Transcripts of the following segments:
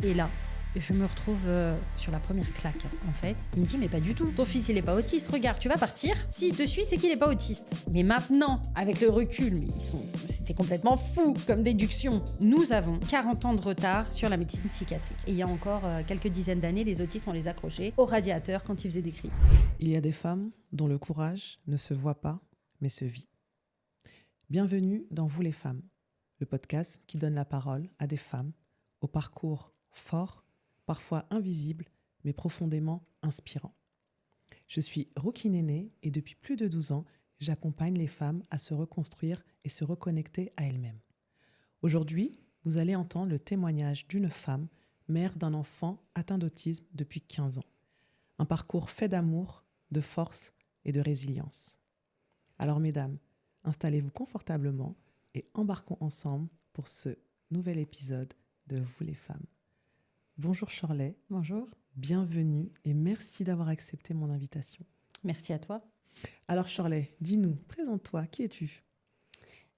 Et là, je me retrouve sur la première claque, en fait. Il me dit, mais pas du tout. Ton fils, il est pas autiste. Regarde, tu vas partir. S'il te suit, c'est qu'il est pas autiste. Mais maintenant, avec le recul, c'était complètement fou comme déduction. Nous avons 40 ans de retard sur la médecine psychiatrique. Et il y a encore quelques dizaines d'années, les autistes, on les accrochait au radiateur quand ils faisaient des crises. Il y a des femmes dont le courage ne se voit pas, mais se vit. Bienvenue dans Vous les femmes, le podcast qui donne la parole à des femmes au parcours fort, parfois invisible, mais profondément inspirant. Je suis Ruki Néné et depuis plus de 12 ans, j'accompagne les femmes à se reconstruire et se reconnecter à elles-mêmes. Aujourd'hui, vous allez entendre le témoignage d'une femme, mère d'un enfant atteint d'autisme depuis 15 ans. Un parcours fait d'amour, de force et de résilience. Alors mesdames, installez-vous confortablement et embarquons ensemble pour ce nouvel épisode de Vous les femmes. Bonjour Shirley. Bonjour. Bienvenue et merci d'avoir accepté mon invitation. Merci à toi. Alors Shirley, dis-nous, présente-toi, qui es-tu ?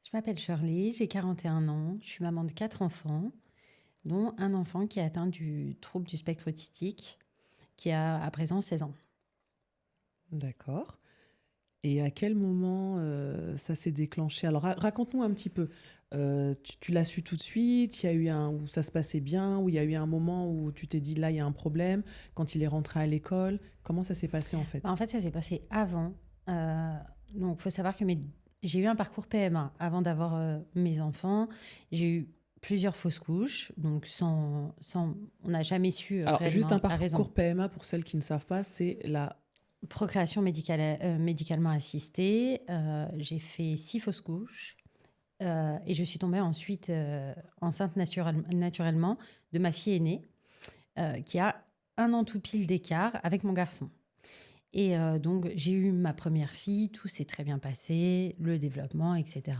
Je m'appelle Shirley, j'ai 41 ans, je suis maman de 4 enfants, dont un enfant qui est atteint du trouble du spectre autistique, qui a à présent 16 ans. D'accord. Et à quel moment ça s'est déclenché ? Alors raconte-nous un petit peu. Tu l'as su tout de suite, il y a eu où ça se passait bien, où il y a eu un moment où tu t'es dit là il y a un problème, quand il est rentré à l'école, comment ça s'est passé en fait ? En fait, ça s'est passé avant. Donc, il faut savoir que j'ai eu un parcours PMA avant d'avoir mes enfants. J'ai eu plusieurs fausses couches, donc on n'a jamais su. Alors juste un parcours raison. PMA pour celles qui ne savent pas, c'est la procréation médicalement assistée. J'ai fait 6 fausses couches. Et je suis tombée ensuite enceinte naturellement de ma fille aînée, qui a 1 an tout pile d'écart avec mon garçon. Et donc, j'ai eu ma première fille, tout s'est très bien passé, le développement, etc.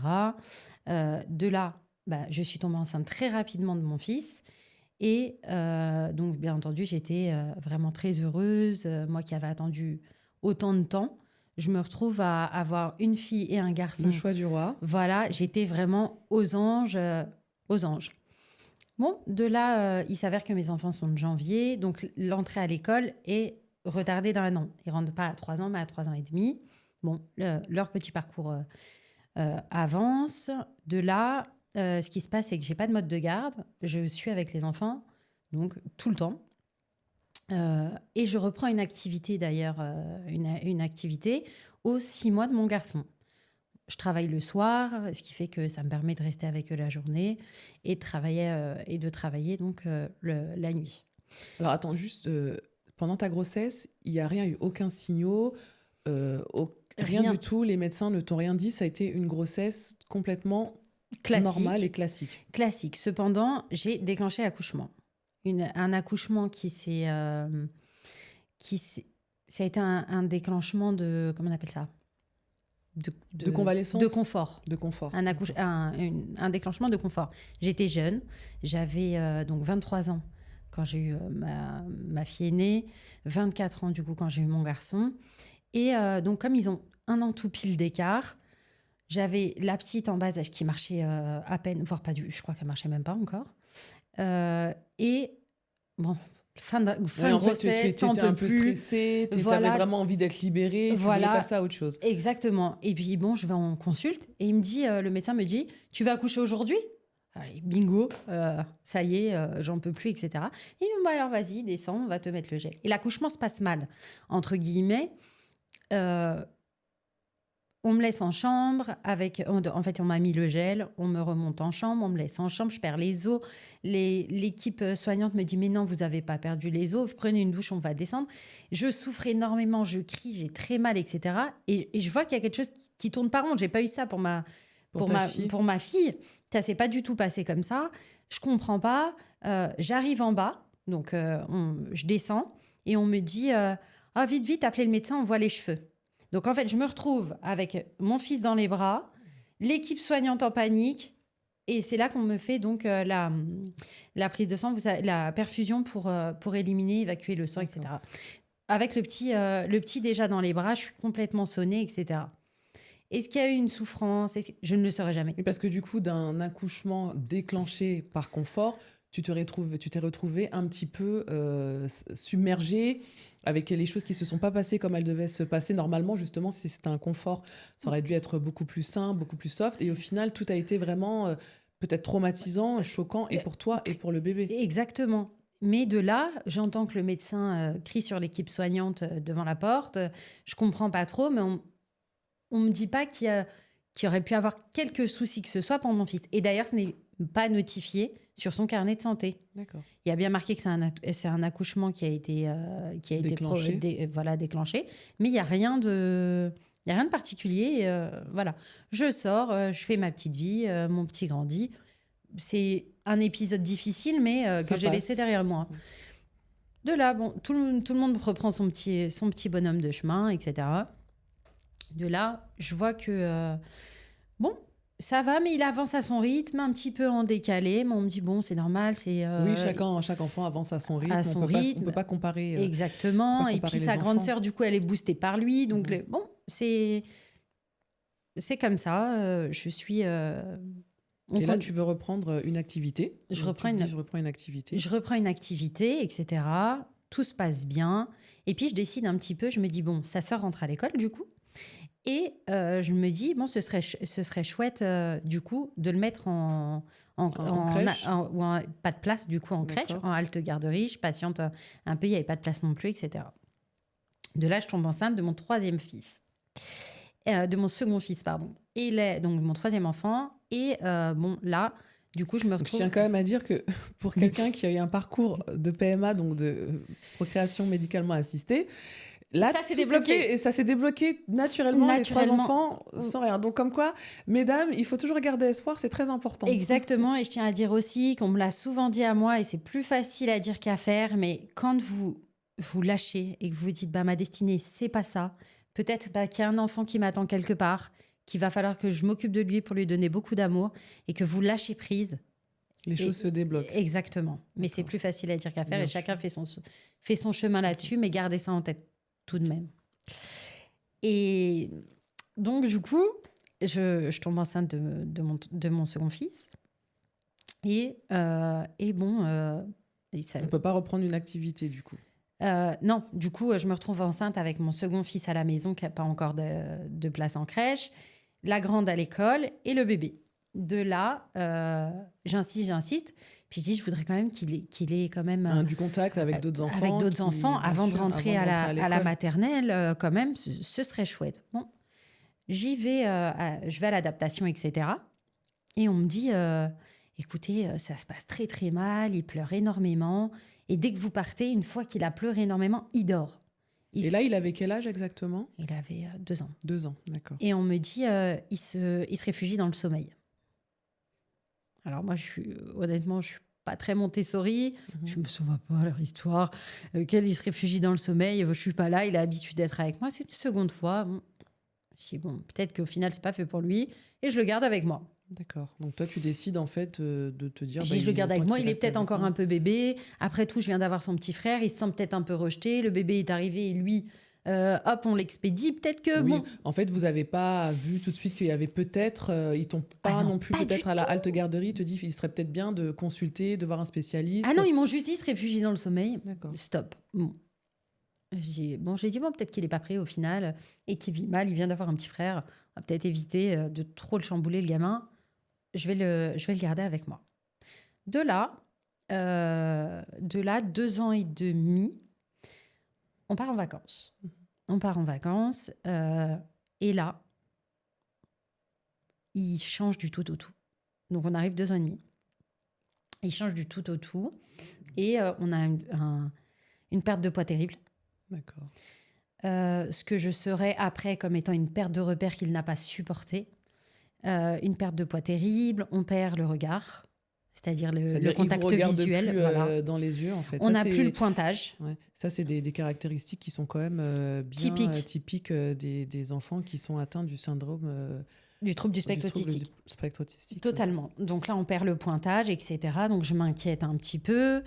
De là, je suis tombée enceinte très rapidement de mon fils. Et donc, bien entendu, j'étais vraiment très heureuse. Moi qui avais attendu autant de temps, je me retrouve à avoir une fille et un garçon. Le choix du roi. Voilà, j'étais vraiment aux anges. Bon, de là, il s'avère que mes enfants sont de janvier. Donc, l'entrée à l'école est retardée d'1 an. Ils ne rentrent pas à 3 ans, mais à 3 ans et demi. Bon, leur petit parcours avance. De là, ce qui se passe, c'est que je n'ai pas de mode de garde. Je suis avec les enfants, donc tout le temps. Et je reprends une activité d'ailleurs, une activité aux 6 mois de mon garçon. Je travaille le soir, ce qui fait que ça me permet de rester avec eux la journée et de travailler donc la nuit. Alors attends, juste pendant ta grossesse, il n'y a rien eu, aucun signaux, rien du tout, les médecins ne t'ont rien dit, ça a été une grossesse complètement normale et classique. Classique. Cependant, j'ai déclenché l'accouchement. Un accouchement ça a été un déclenchement de, comment on appelle ça ? De convalescence ? De confort. De confort. Un déclenchement de confort. J'étais jeune, j'avais donc 23 ans quand j'ai eu ma fille aînée, 24 ans du coup quand j'ai eu mon garçon. Et donc comme ils ont 1 an tout pile d'écart, j'avais la petite en bas âge qui marchait à peine, voire pas je crois qu'elle marchait même pas encore. Et bon, fin de grossesse, tu étais un peu stressée, tu avais vraiment envie d'être libérée, tu voulais passer à autre chose. Exactement. Et puis bon, je vais en consulte et le médecin me dit, tu vas accoucher aujourd'hui ? Allez, bingo, ça y est, j'en peux plus, etc. Et il me dit, alors vas-y, descends, on va te mettre le gel. Et l'accouchement se passe mal, entre guillemets. On me laisse en chambre, en fait, on m'a mis le gel, on me remonte en chambre, on me laisse en chambre, je perds les os. L'équipe soignante me dit, mais non, vous n'avez pas perdu les os, prenez une douche, on va descendre. Je souffre énormément, je crie, j'ai très mal, etc. Et je vois qu'il y a quelque chose qui tourne pas rond. J'ai pas eu ça pour ma fille. Ça ne s'est pas du tout passé comme ça. Je comprends pas. J'arrive en bas, donc je descends, et on me dit, vite, appelez le médecin, on voit les cheveux. Donc, en fait, je me retrouve avec mon fils dans les bras, l'équipe soignante en panique. Et c'est là qu'on me fait donc la prise de sang, la perfusion pour éliminer, évacuer le sang, etc. Avec le petit déjà dans les bras, je suis complètement sonnée, etc. Est-ce qu'il y a eu une souffrance ? Je ne le saurais jamais. Et parce que du coup, d'un accouchement déclenché par confort, tu t'es retrouvée un petit peu submergée avec les choses qui ne se sont pas passées comme elles devaient se passer. Normalement, justement, si c'était un confort, ça aurait dû être beaucoup plus sain, beaucoup plus soft. Et au final, tout a été vraiment peut-être traumatisant, choquant, et pour toi et pour le bébé. Exactement. Mais de là, j'entends que le médecin crie sur l'équipe soignante devant la porte. Je comprends pas trop, mais on me dit pas qu'il y aurait pu avoir quelques soucis que ce soit pour mon fils. Et d'ailleurs, ce n'est pas notifié sur son carnet de santé. D'accord. Il y a bien marqué que c'est un accouchement qui a été Déclenché. Déclenché, mais il y a rien de particulier. Voilà, je sors, je fais ma petite vie, mon petit grandit. C'est un épisode difficile, mais que j'ai laissé derrière moi. De là, bon, tout le monde reprend son petit bonhomme de chemin, etc. De là, je vois que bon, ça va, mais il avance à son rythme, un petit peu en décalé. Mais on me dit bon, c'est normal, c'est oui, chaque enfant avance à son rythme. On peut pas comparer. Exactement. Et puis sa grande sœur, du coup, elle est boostée par lui. Donc bon, c'est comme ça. Je suis. Et là, tu veux reprendre une activité. Je reprends une activité. Je reprends une activité, etc. Tout se passe bien. Et puis, je décide un petit peu. Je me dis, bon, sa sœur rentre à l'école, du coup. Et je me dis, bon, ce serait chouette, du coup, de le mettre en crèche. Pas de place, du coup, en crèche, en halte garderie. Je patiente un peu, il n'y avait pas de place non plus, etc. De là, je tombe enceinte de mon troisième fils. De mon second fils, pardon. Et donc, mon troisième enfant. Et bon, là, du coup, je me retrouve... Donc, je tiens quand même à dire que pour quelqu'un qui a eu un parcours de PMA, donc de procréation médicalement assistée, là, ça s'est débloqué. Et ça s'est débloqué naturellement. Les 3 enfants sans rien. Donc, comme quoi, mesdames, il faut toujours garder espoir, c'est très important. Exactement. Et je tiens à dire aussi qu'on me l'a souvent dit à moi, et c'est plus facile à dire qu'à faire, mais quand vous lâchez et que vous vous dites, bah, ma destinée, c'est pas ça, peut-être qu'il y a un enfant qui m'attend quelque part, qu'il va falloir que je m'occupe de lui pour lui donner beaucoup d'amour, et que vous lâchez prise. Les choses se débloquent. Exactement. Mais c'est plus facile à dire qu'à faire. Bien et chacun fait son chemin là-dessus, mais gardez ça en tête tout de même. Et donc, du coup, je tombe enceinte de mon second fils. Et bon... on ne peut pas reprendre une activité, du coup. Non, du coup, je me retrouve enceinte avec mon second fils à la maison qui n'a pas encore de place en crèche, la grande à l'école et le bébé. De là, j'insiste. Puis je dis, je voudrais quand même qu'il ait quand même... du contact avec d'autres enfants. Avec d'autres enfants, avant de rentrer à la maternelle, quand même, ce serait chouette. Bon, j'y vais, je vais à l'adaptation, etc. Et on me dit, écoutez, ça se passe très très mal, il pleure énormément. Et dès que vous partez, une fois qu'il a pleuré énormément, il dort. Et là, il avait quel âge exactement ? Il avait 2 ans. 2 ans, d'accord. Et on me dit, il se réfugie dans le sommeil. Alors moi, honnêtement, je suis pas très Montessori. Je me souviens pas leur histoire. Il se réfugie dans le sommeil. Je suis pas là. Il a l'habitude d'être avec moi. C'est une seconde fois. Bon. Je dis, bon, peut-être qu'au final, c'est pas fait pour lui. Et je le garde avec moi. D'accord. Donc toi, tu décides en fait de te dire... je le garde avec moi. Il est peut-être encore un peu bébé. Après tout, je viens d'avoir son petit frère. Il se sent peut-être un peu rejeté. Le bébé est arrivé et lui... hop, on l'expédie. Peut-être que oui. bon. En fait, vous n'avez pas vu tout de suite qu'il y avait peut-être. Ils t'ont pas non plus peut-être à la halte garderie. Ils te disent qu'il serait peut-être bien de consulter, de voir un spécialiste. Ah non, ils m'ont juste dit se réfugier dans le sommeil. D'accord. Stop. Bon. J'ai dit bon, peut-être qu'il est pas prêt au final et qu'il vit mal. Il vient d'avoir un petit frère. On va peut-être éviter de trop le chambouler le gamin. Je vais le garder avec moi. De là, 2 ans et demi. On part en vacances. Et là, il change du tout au tout. Donc, on arrive 2 ans et demi. Il change du tout au tout. Et on a une perte de poids terrible. D'accord. Ce que je saurais après comme étant une perte de repère qu'il n'a pas supporté. Une perte de poids terrible. On perd le regard. C'est-à-dire le contact visuel. Plus, voilà. Dans les yeux, en fait. On n'a plus le pointage. Ouais. Ça, c'est des caractéristiques qui sont quand même bien typiques des enfants qui sont atteints du syndrome... du trouble du spectre autistique. Totalement. Ouais. Donc là, on perd le pointage, etc. Donc je m'inquiète un petit peu.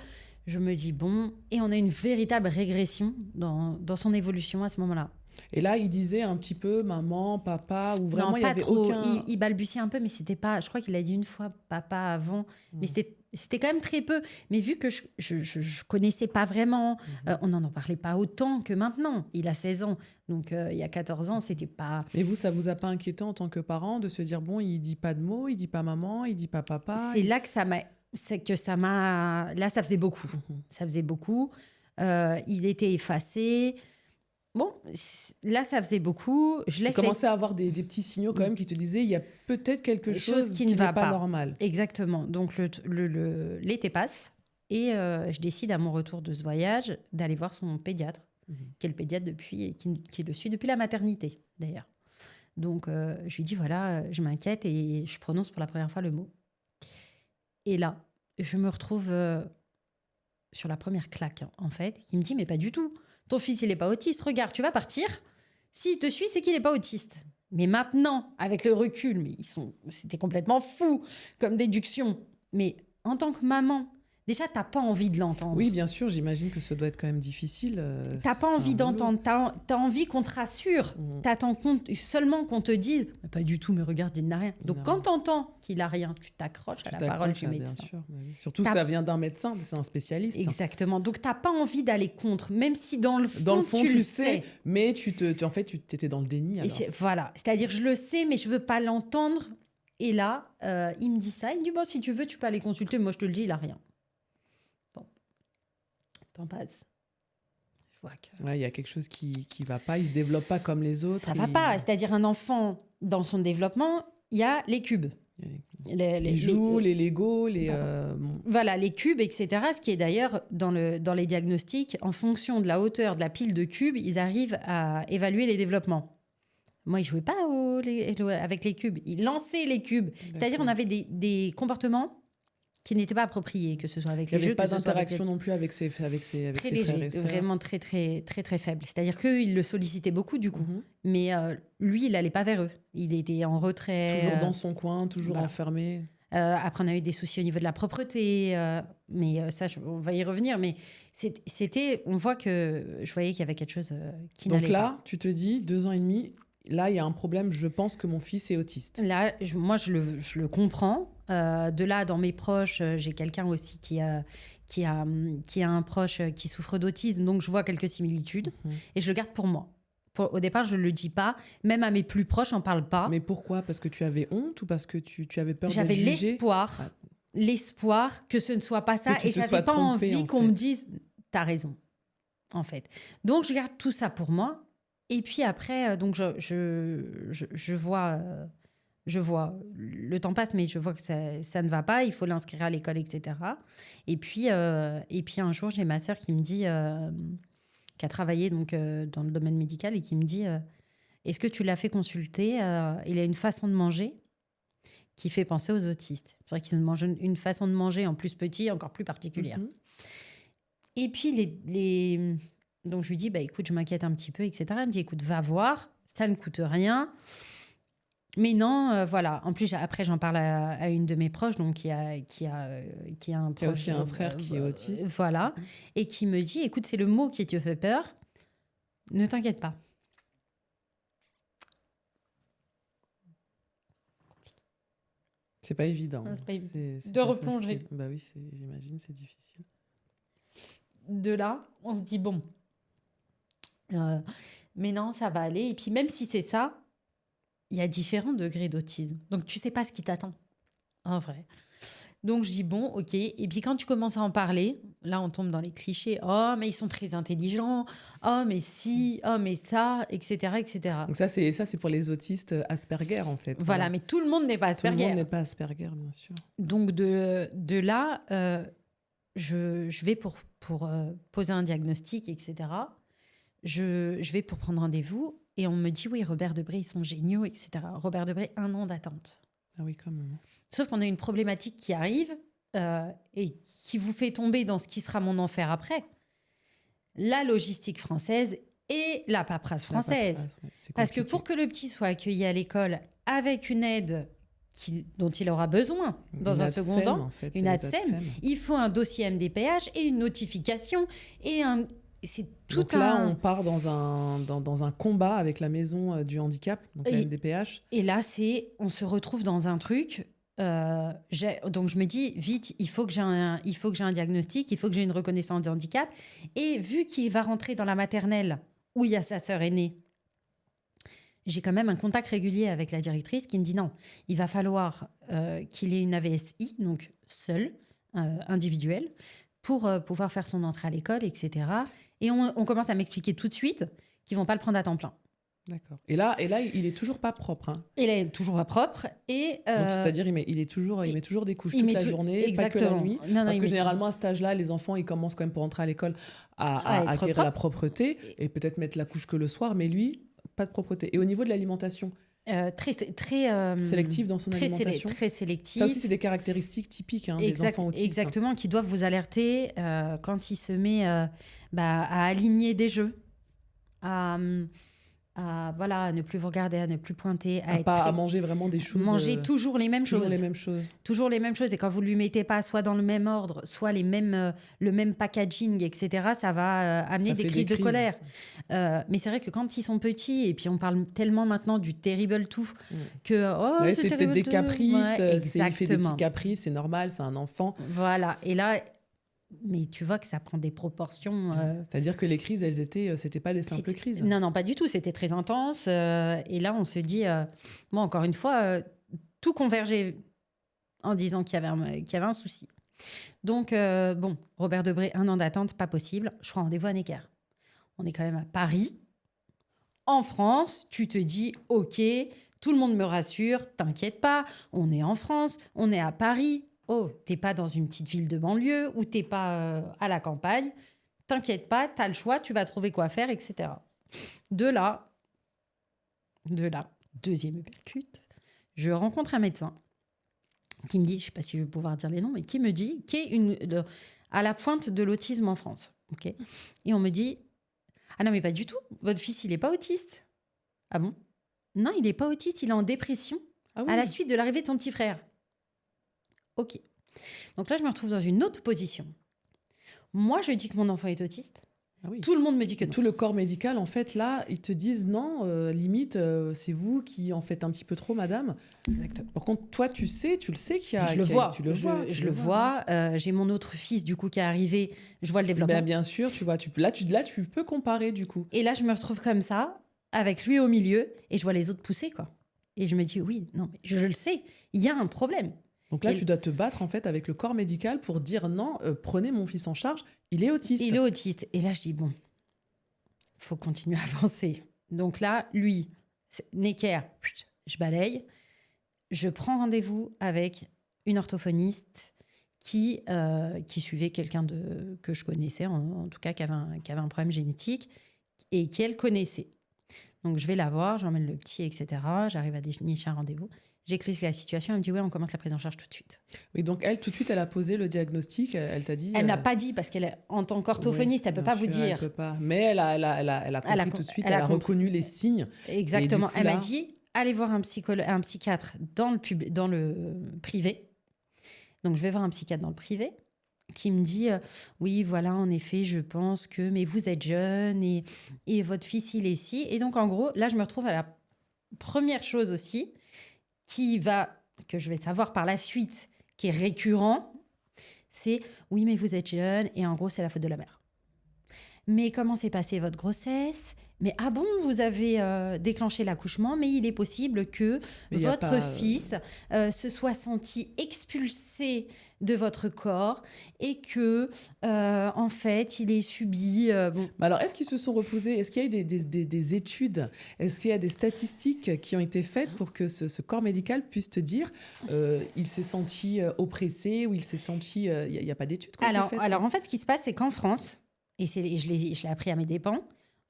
Je me dis, bon... Et on a une véritable régression dans son évolution à ce moment-là. Et là, il disait un petit peu maman, papa, ou vraiment non, il y avait trop. aucun... Il balbutiait un peu, mais c'était pas... Je crois qu'il a dit une fois papa avant, mais C'était quand même très peu. Mais vu que je connaissais pas vraiment, on n'en parlait pas autant que maintenant. Il a 16 ans. Donc, il y a 14 ans, c'était pas... Mais vous, ça vous a pas inquiété en tant que parent de se dire, bon, il dit pas de mots, il dit pas maman, il dit pas papa. C'est là que ça m'a... Là, ça faisait beaucoup. Ça faisait beaucoup. Il était effacé. Bon, là, ça faisait beaucoup. Tu commençais à avoir des petits signaux quand même qui te disaient il y a peut-être quelque chose qui n'est pas normal. Exactement. Donc, l'été passe et je décide à mon retour de ce voyage d'aller voir son pédiatre, qui est le pédiatre depuis et qui le suit depuis la maternité, d'ailleurs. Donc, je lui dis, voilà, je m'inquiète et je prononce pour la première fois le mot. Et là, je me retrouve sur la première claque, en fait, qui me dit, mais pas du tout. Ton fils, il n'est pas autiste. Regarde, tu vas partir. S'il te suit, c'est qu'il n'est pas autiste. Mais maintenant, avec le recul, c'était complètement fou comme déduction. Mais en tant que maman, déjà, tu n'as pas envie de l'entendre. Oui, bien sûr, j'imagine que ça doit être quand même difficile. Tu n'as pas envie d'entendre. Tu as envie qu'on te rassure. Tu attends seulement qu'on te dise pas du tout, mais regarde, il n'a rien. Donc, quand tu entends qu'il n'a rien, tu t'accroches à la parole du médecin. Bien sûr, oui. Surtout, ça vient d'un médecin, c'est un spécialiste. Exactement. Donc, tu n'as pas envie d'aller contre, même si dans le fond, tu le sais. Mais en fait, tu étais dans le déni. Voilà. C'est-à-dire, je le sais, mais je ne veux pas l'entendre. Et là, il me dit ça. Il me dit, bon, si tu veux, tu peux aller consulter. Moi, je te le dis, il n'a rien. T'en passes. Je vois que... Ouais, il y a quelque chose qui va pas. Il se développe pas comme les autres. Ça va pas. C'est-à-dire un enfant, dans son développement, il y a les cubes. Les joues, les Legos, Voilà, les cubes, etc. Ce qui est d'ailleurs, dans les diagnostics, en fonction de la hauteur de la pile de cubes, ils arrivent à évaluer les développements. Moi, il jouait pas avec les cubes. Il lançait les cubes. D'accord. C'est-à-dire on avait des comportements qui n'étaient pas appropriés, que ce soit avec les jeux. Il n'y avait pas d'interaction non plus avec ses frères et sœurs. Vraiment très, très, très, très faible. C'est-à-dire qu'eux, ils le sollicitaient beaucoup, du coup. Mais lui, il n'allait pas vers eux. Il était en retrait. Toujours dans son coin, toujours enfermé. Après, on a eu des soucis au niveau de la propreté. Mais ça, on va y revenir. Mais on voit que je voyais qu'il y avait quelque chose qui n'allait pas. Donc là, tu te dis, 2 ans et demi, là, il y a un problème. Je pense que mon fils est autiste. Là, moi, je le comprends. De là, dans mes proches, j'ai quelqu'un aussi qui a un proche qui souffre d'autisme, donc je vois quelques similitudes et je le garde pour moi. Au départ, je ne le dis pas, même à mes plus proches, on n'en parle pas. Mais pourquoi ? Parce que tu avais honte ou parce que tu avais peur d'être J'avais jugée ? l'espoir que ce ne soit pas ça et je n'avais pas envie qu'on me dise « t'as raison », en fait. Donc, je garde tout ça pour moi et puis après, donc je vois... le temps passe, mais je vois que ça ne va pas, il faut l'inscrire à l'école, etc. Et puis un jour, j'ai ma sœur qui me dit, qui a travaillé donc, dans le domaine médical et qui me dit, est-ce que tu l'as fait consulter ? Il a une façon de manger qui fait penser aux autistes. C'est vrai qu'ils ont une façon de manger en plus petit, encore plus particulière. Et puis, donc je lui dis, bah, écoute, je m'inquiète un petit peu, etc. Elle me dit, écoute, va voir, ça ne coûte rien. Mais non, voilà. En plus, après, j'en parle à une de mes proches, donc qui a aussi un frère qui est autiste. Voilà. Et qui me dit, écoute, c'est le mot qui te fait peur. Ne t'inquiète pas. C'est pas évident. C'est pas évident. C'est de replonger. Bah oui, j'imagine, c'est difficile. De là, on se dit, bon, mais non, ça va aller. Et puis, même si c'est ça, il y a différents degrés d'autisme. Donc, tu sais pas ce qui t'attend, en vrai. Donc, je dis, bon, ok. Et puis, quand tu commences à en parler, là, on tombe dans les clichés. Oh, mais ils sont très intelligents. Oh, mais si. Oh, mais ça, etc., etc. Donc, ça, c'est pour les autistes Asperger, en fait. Voilà, mais tout le monde n'est pas Asperger. Tout le monde n'est pas Asperger, bien sûr. Donc, de là, je vais pour poser un diagnostic, etc. Je vais pour prendre rendez-vous. Et on me dit, oui, Robert Debré, ils sont géniaux, etc. Robert Debré, 1 an d'attente. Ah oui, quand même. Sauf qu'on a une problématique qui arrive et qui vous fait tomber dans ce qui sera mon enfer après. La logistique française et la paperasse française. Parce que pour que le petit soit accueilli à l'école avec une aide dont il aura besoin dans un second temps, en fait, une ATSEM, il faut un dossier MDPH et une notification et un... Donc là, on part dans un combat avec la maison du handicap, donc la MDPH. Et là, on se retrouve dans un truc Donc je me dis, vite, il faut que j'ai un diagnostic, il faut que j'ai une reconnaissance de handicap. Et vu qu'il va rentrer dans la maternelle où il y a sa sœur aînée, j'ai quand même un contact régulier avec la directrice qui me dit non, il va falloir qu'il ait une AVSI, donc seul, individuel, pour pouvoir faire son entrée à l'école, etc. Et on commence à m'expliquer tout de suite qu'ils vont pas le prendre à temps plein. D'accord. Et là, il est toujours pas propre. Hein. Il est toujours pas propre. Et, donc, c'est-à-dire, il met toujours des couches toute la journée, exactement. Pas que la nuit. Non, parce que généralement, à cet âge-là, les enfants, ils commencent quand même pour entrer à l'école à acquérir la propreté et peut-être mettre la couche que le soir. Mais lui, pas de propreté. Et au niveau de l'alimentation, très sélectif dans son alimentation. Très sélectif. Ça aussi, c'est des caractéristiques typiques des enfants autistes. Exactement, qui doivent vous alerter quand il se met à aligner des jeux, à ne plus vous regarder, à ne plus pointer, à manger vraiment des choses. Manger toujours les mêmes choses. Toujours les mêmes choses. Et quand vous ne lui mettez pas soit dans le même ordre, soit le même packaging, etc., ça va amener des crises de colère. Mais c'est vrai que quand ils sont petits, et puis on parle tellement maintenant du terrible tout, que c'est peut-être des caprices, il fait des petits caprices, c'est normal, c'est un enfant. Voilà. Et là... Mais tu vois que ça prend des proportions. C'est-à-dire que les crises, c'était pas des simples crises. Non, pas du tout. C'était très intense. Et là, on se dit, encore une fois, tout convergeait en disant qu'il y avait un souci. Donc, Robert Debré, 1 an d'attente, pas possible. Je prends rendez-vous à Necker. On est quand même à Paris. En France, tu te dis, OK, tout le monde me rassure, t'inquiète pas, on est en France, on est à Paris. Oh, t'es pas dans une petite ville de banlieue ou t'es pas à la campagne. T'inquiète pas, t'as le choix, tu vas trouver quoi faire, etc. De là, deuxième uppercut, je rencontre un médecin qui me dit, je sais pas si je vais pouvoir dire les noms, mais qui me dit, qui est à la pointe de l'autisme en France. Okay. Et on me dit, ah non, mais pas du tout, votre fils, il est pas autiste. Ah bon? Non, il est pas autiste, il est en dépression à la suite de l'arrivée de son petit frère. OK. Donc là, je me retrouve dans une autre position. Moi, je dis que mon enfant est autiste. Ah oui. Tout le monde me dit que non. Tout le corps médical, en fait, là, ils te disent non, limite, c'est vous qui en faites un petit peu trop, madame. Exactement. Par contre, toi, tu le sais qu'il y a... Je le vois. J'ai mon autre fils, du coup, qui est arrivé. Je vois le développement. Bien sûr, tu vois. Là, tu peux comparer, du coup. Et là, je me retrouve comme ça, avec lui au milieu, et je vois les autres pousser, quoi. Et je me dis, oui, non, mais je le sais, il y a un problème. Donc là, tu dois te battre en fait avec le corps médical pour dire non, prenez mon fils en charge, il est autiste. Il est autiste. Et là, je dis, bon, il faut continuer à avancer. Donc là, lui, Necker, je balaye. Je prends rendez-vous avec une orthophoniste qui suivait quelqu'un que je connaissais, en tout cas qui avait un problème génétique et qu'elle connaissait. Donc je vais la voir, j'emmène le petit, etc. J'arrive à dénicher un rendez-vous. J'explique la situation, elle me dit ouais, on commence la prise en charge tout de suite. Oui, donc elle, tout de suite, elle a posé le diagnostic, elle t'a dit... Elle n'a pas dit, parce qu'elle, en tant qu'orthophoniste, elle ne peut pas vous dire. Elle peut pas. Mais elle a compris tout de suite, elle a reconnu les signes. Exactement. Elle m'a dit, allez voir un psychiatre dans le privé. Donc je vais voir un psychiatre dans le privé qui me dit oui, voilà, en effet, je pense que... Mais vous êtes jeune et votre fils, il est ci. Et donc, en gros, là, je me retrouve à la première chose aussi... que je vais savoir par la suite, qui est récurrent, c'est « oui, mais vous êtes jeune et en gros, c'est la faute de la mère. » Mais comment s'est passée votre grossesse ? Mais ah bon, vous avez déclenché l'accouchement, mais il est possible que votre fils se soit senti expulsé de votre corps et que, en fait, il ait subi... Mais alors, est-ce qu'ils se sont reposés ? Est-ce qu'il y a eu des études ? Est-ce qu'il y a des statistiques qui ont été faites pour que ce corps médical puisse te dire il s'est senti oppressé ou il s'est senti... Il n'y a pas d'études qui ont été faites ? Alors, en fait, ce qui se passe, c'est qu'en France, et je l'ai appris à mes dépens,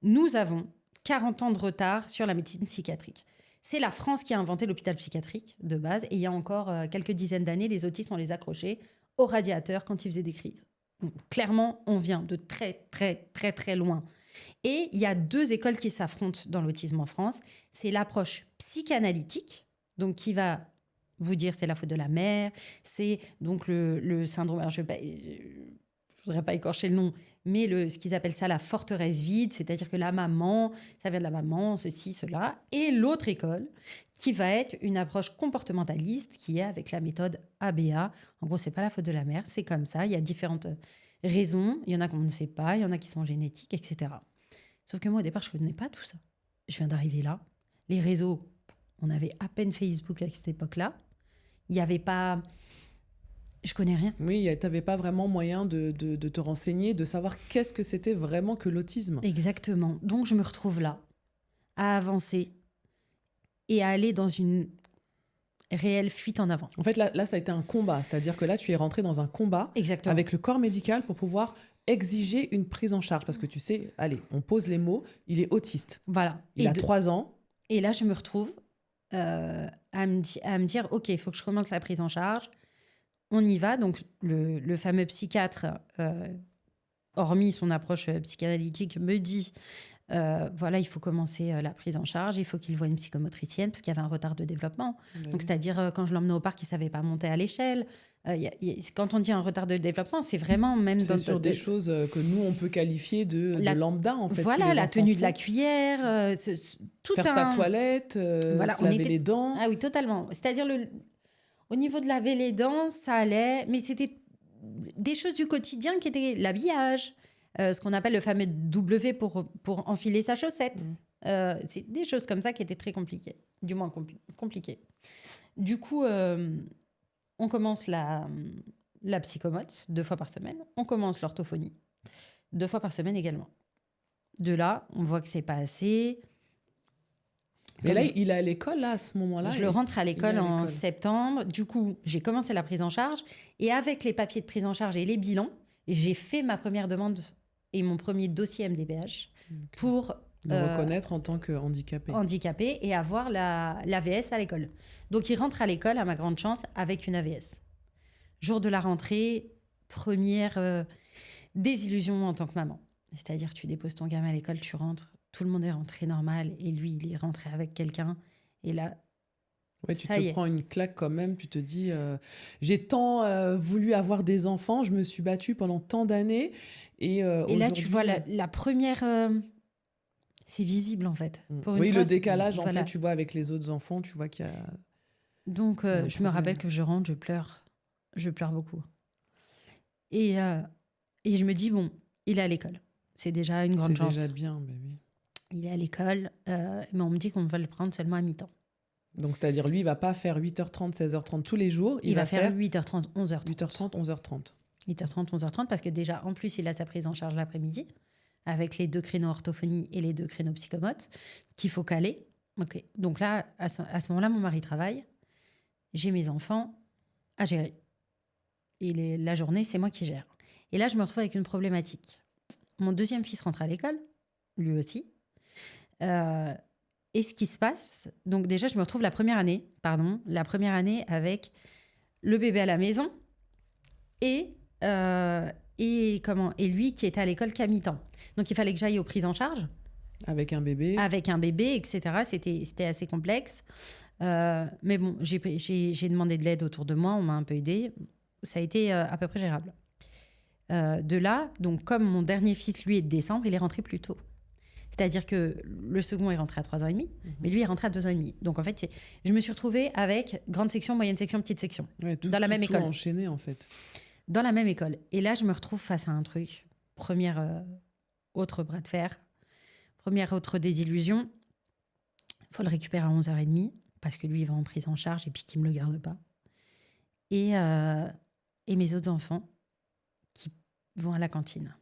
nous avons 40 ans de retard sur la médecine psychiatrique. C'est la France qui a inventé l'hôpital psychiatrique de base. Et il y a encore quelques dizaines d'années, les autistes, on les accrochait au radiateur quand ils faisaient des crises. Donc, clairement, on vient de très, très, très, très loin. Et il y a 2 écoles qui s'affrontent dans l'autisme en France. C'est l'approche psychanalytique, donc qui va vous dire c'est la faute de la mère. C'est donc le syndrome... Alors, je ne voudrais pas écorcher le nom, mais ce qu'ils appellent ça la forteresse vide, c'est-à-dire que la maman, ça vient de la maman, ceci, cela. Et l'autre école, qui va être une approche comportementaliste, qui est avec la méthode ABA. En gros, c'est pas la faute de la mère, c'est comme ça. Il y a différentes raisons. Il y en a qu'on ne sait pas, il y en a qui sont génétiques, etc. Sauf que moi, au départ, je ne connais pas tout ça. Je viens d'arriver là. Les réseaux, on avait à peine Facebook à cette époque-là. Il n'y avait pas... Je connais rien. Oui, tu n'avais pas vraiment moyen de te renseigner, de savoir qu'est-ce que c'était vraiment que l'autisme. Exactement. Donc, je me retrouve là, à avancer et à aller dans une réelle fuite en avant. En fait, là, ça a été un combat. C'est-à-dire que là, tu es rentré dans un combat Exactement. avec le corps médical pour pouvoir exiger une prise en charge. Parce que tu sais, allez, on pose les mots, il est autiste. Voilà. Il a 3 ans. Et là, je me retrouve à me dire, OK, il faut que je commence la prise en charge. On y va. Donc, le fameux psychiatre, hormis son approche psychanalytique, me dit, voilà, il faut commencer la prise en charge. Il faut qu'il voie une psychomotricienne parce qu'il y avait un retard de développement. Oui. Donc, c'est-à-dire, quand je l'emmenais au parc, il ne savait pas monter à l'échelle. Quand on dit un retard de développement, c'est vraiment même... C'est sur des choses que nous, on peut qualifier de lambda, en fait. Voilà, la tenue de la cuillère, tout faire sa toilette, voilà, se laver les dents. Ah oui, totalement. C'est-à-dire, au niveau de laver les dents, ça allait, mais c'était des choses du quotidien qui étaient l'habillage, ce qu'on appelle le fameux W pour enfiler sa chaussette. C'est des choses comme ça qui étaient très compliquées, du moins compliquées. Du coup, on commence la psychomote 2 fois par semaine. On commence l'orthophonie 2 fois par semaine également. De là, on voit que c'est pas assez. Mais là, il est à l'école, là, à ce moment-là. Je le rentre à l'école en septembre. Du coup, j'ai commencé la prise en charge. Et avec les papiers de prise en charge et les bilans, j'ai fait ma première demande et mon premier dossier MDPH pour... Le reconnaître en tant que handicapé. Handicapé et avoir l'AVS à l'école. Donc, il rentre à l'école, à ma grande chance, avec une AVS. Jour de la rentrée, première désillusion en tant que maman. C'est-à-dire que tu déposes ton gamin à l'école, tu rentres, tout le monde est rentré normal et lui, il est rentré avec quelqu'un. Et là, ouais, tu te prends une claque quand même. Tu te dis, j'ai tant voulu avoir des enfants, je me suis battue pendant tant d'années. Et là, tu vois la première... c'est visible, en fait. Oui, le décalage, en fait, tu vois, avec les autres enfants, tu vois qu'il y a... Donc, je me rappelle que je rentre, je pleure. Je pleure beaucoup. Et je me dis, bon, il est à l'école. C'est déjà une grande chance. C'est déjà bien, mais oui. Il est à l'école, mais on me dit qu'on va le prendre seulement à mi-temps. Donc, c'est-à-dire, lui, il ne va pas faire 8h30, 16h30 tous les jours. Il va faire 8h30, 11h30. 8h30, 11h30. 8h30, 11h30, parce que déjà, en plus, il a sa prise en charge l'après-midi, avec les 2 créneaux orthophonie et les 2 créneaux psychomote, qu'il faut caler. Okay. Donc là, à ce moment-là, mon mari travaille. J'ai mes enfants à gérer. Et la journée, c'est moi qui gère. Et là, je me retrouve avec une problématique. Mon deuxième fils rentre à l'école, lui aussi. Et ce qui se passe, donc déjà, je me retrouve la première année avec le bébé à la maison et lui qui était à l'école qu'à mi-temps. Donc, il fallait que j'aille aux prises en charge. Avec un bébé, etc. C'était assez complexe. Mais bon, j'ai demandé de l'aide autour de moi. On m'a un peu aidée. Ça a été à peu près gérable. De là, donc, comme mon dernier fils, lui, est de décembre, il est rentré plus tôt. C'est-à-dire que le second est rentré à 3 ans et demi, mais lui est rentré à 2 ans et demi. Donc, en fait, je me suis retrouvée avec grande section, moyenne section, petite section. Ouais, dans la même école. Tout enchaîné, en fait. Dans la même école. Et là, je me retrouve face à un truc. Première autre bras de fer. Première autre désillusion. Il faut le récupérer à 11h30 parce que lui, il va en prise en charge et puis qu'il ne me le garde pas. Et mes autres enfants qui vont à la cantine.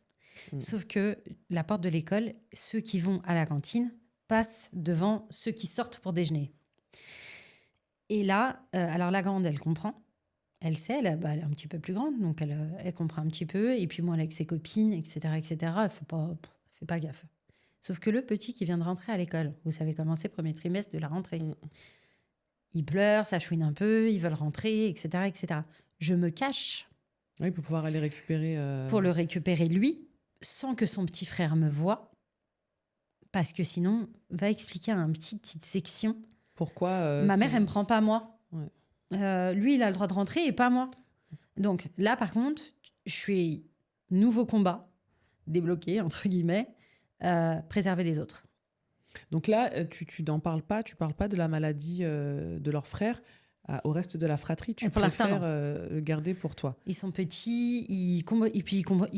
Sauf que la porte de l'école, ceux qui vont à la cantine passent devant ceux qui sortent pour déjeuner. Et là, alors la grande, elle comprend. Elle sait, elle est un petit peu plus grande, donc elle comprend un petit peu. Et puis moi, avec ses copines, etc., elle fait pas gaffe. Sauf que le petit qui vient de rentrer à l'école, vous savez comment c'est, premier trimestre de la rentrée. Il pleure, ça chouine un peu, ils veulent rentrer, etc., etc. Je me cache. Oui, pour pouvoir aller récupérer... Pour le récupérer, lui, sans que son petit frère me voie. Parce que sinon, va expliquer à une petite section. Pourquoi ma mère, elle me prend pas moi. Ouais. Lui, il a le droit de rentrer et pas moi. Donc là, par contre, je suis nouveau combat. débloquer, entre guillemets, préserver les autres. Donc là, tu n'en parles pas, tu parles pas de la maladie de leur frère au reste de la fratrie. Tu Et pour l'instant, préfères le garder pour toi. Ils sont petits, ils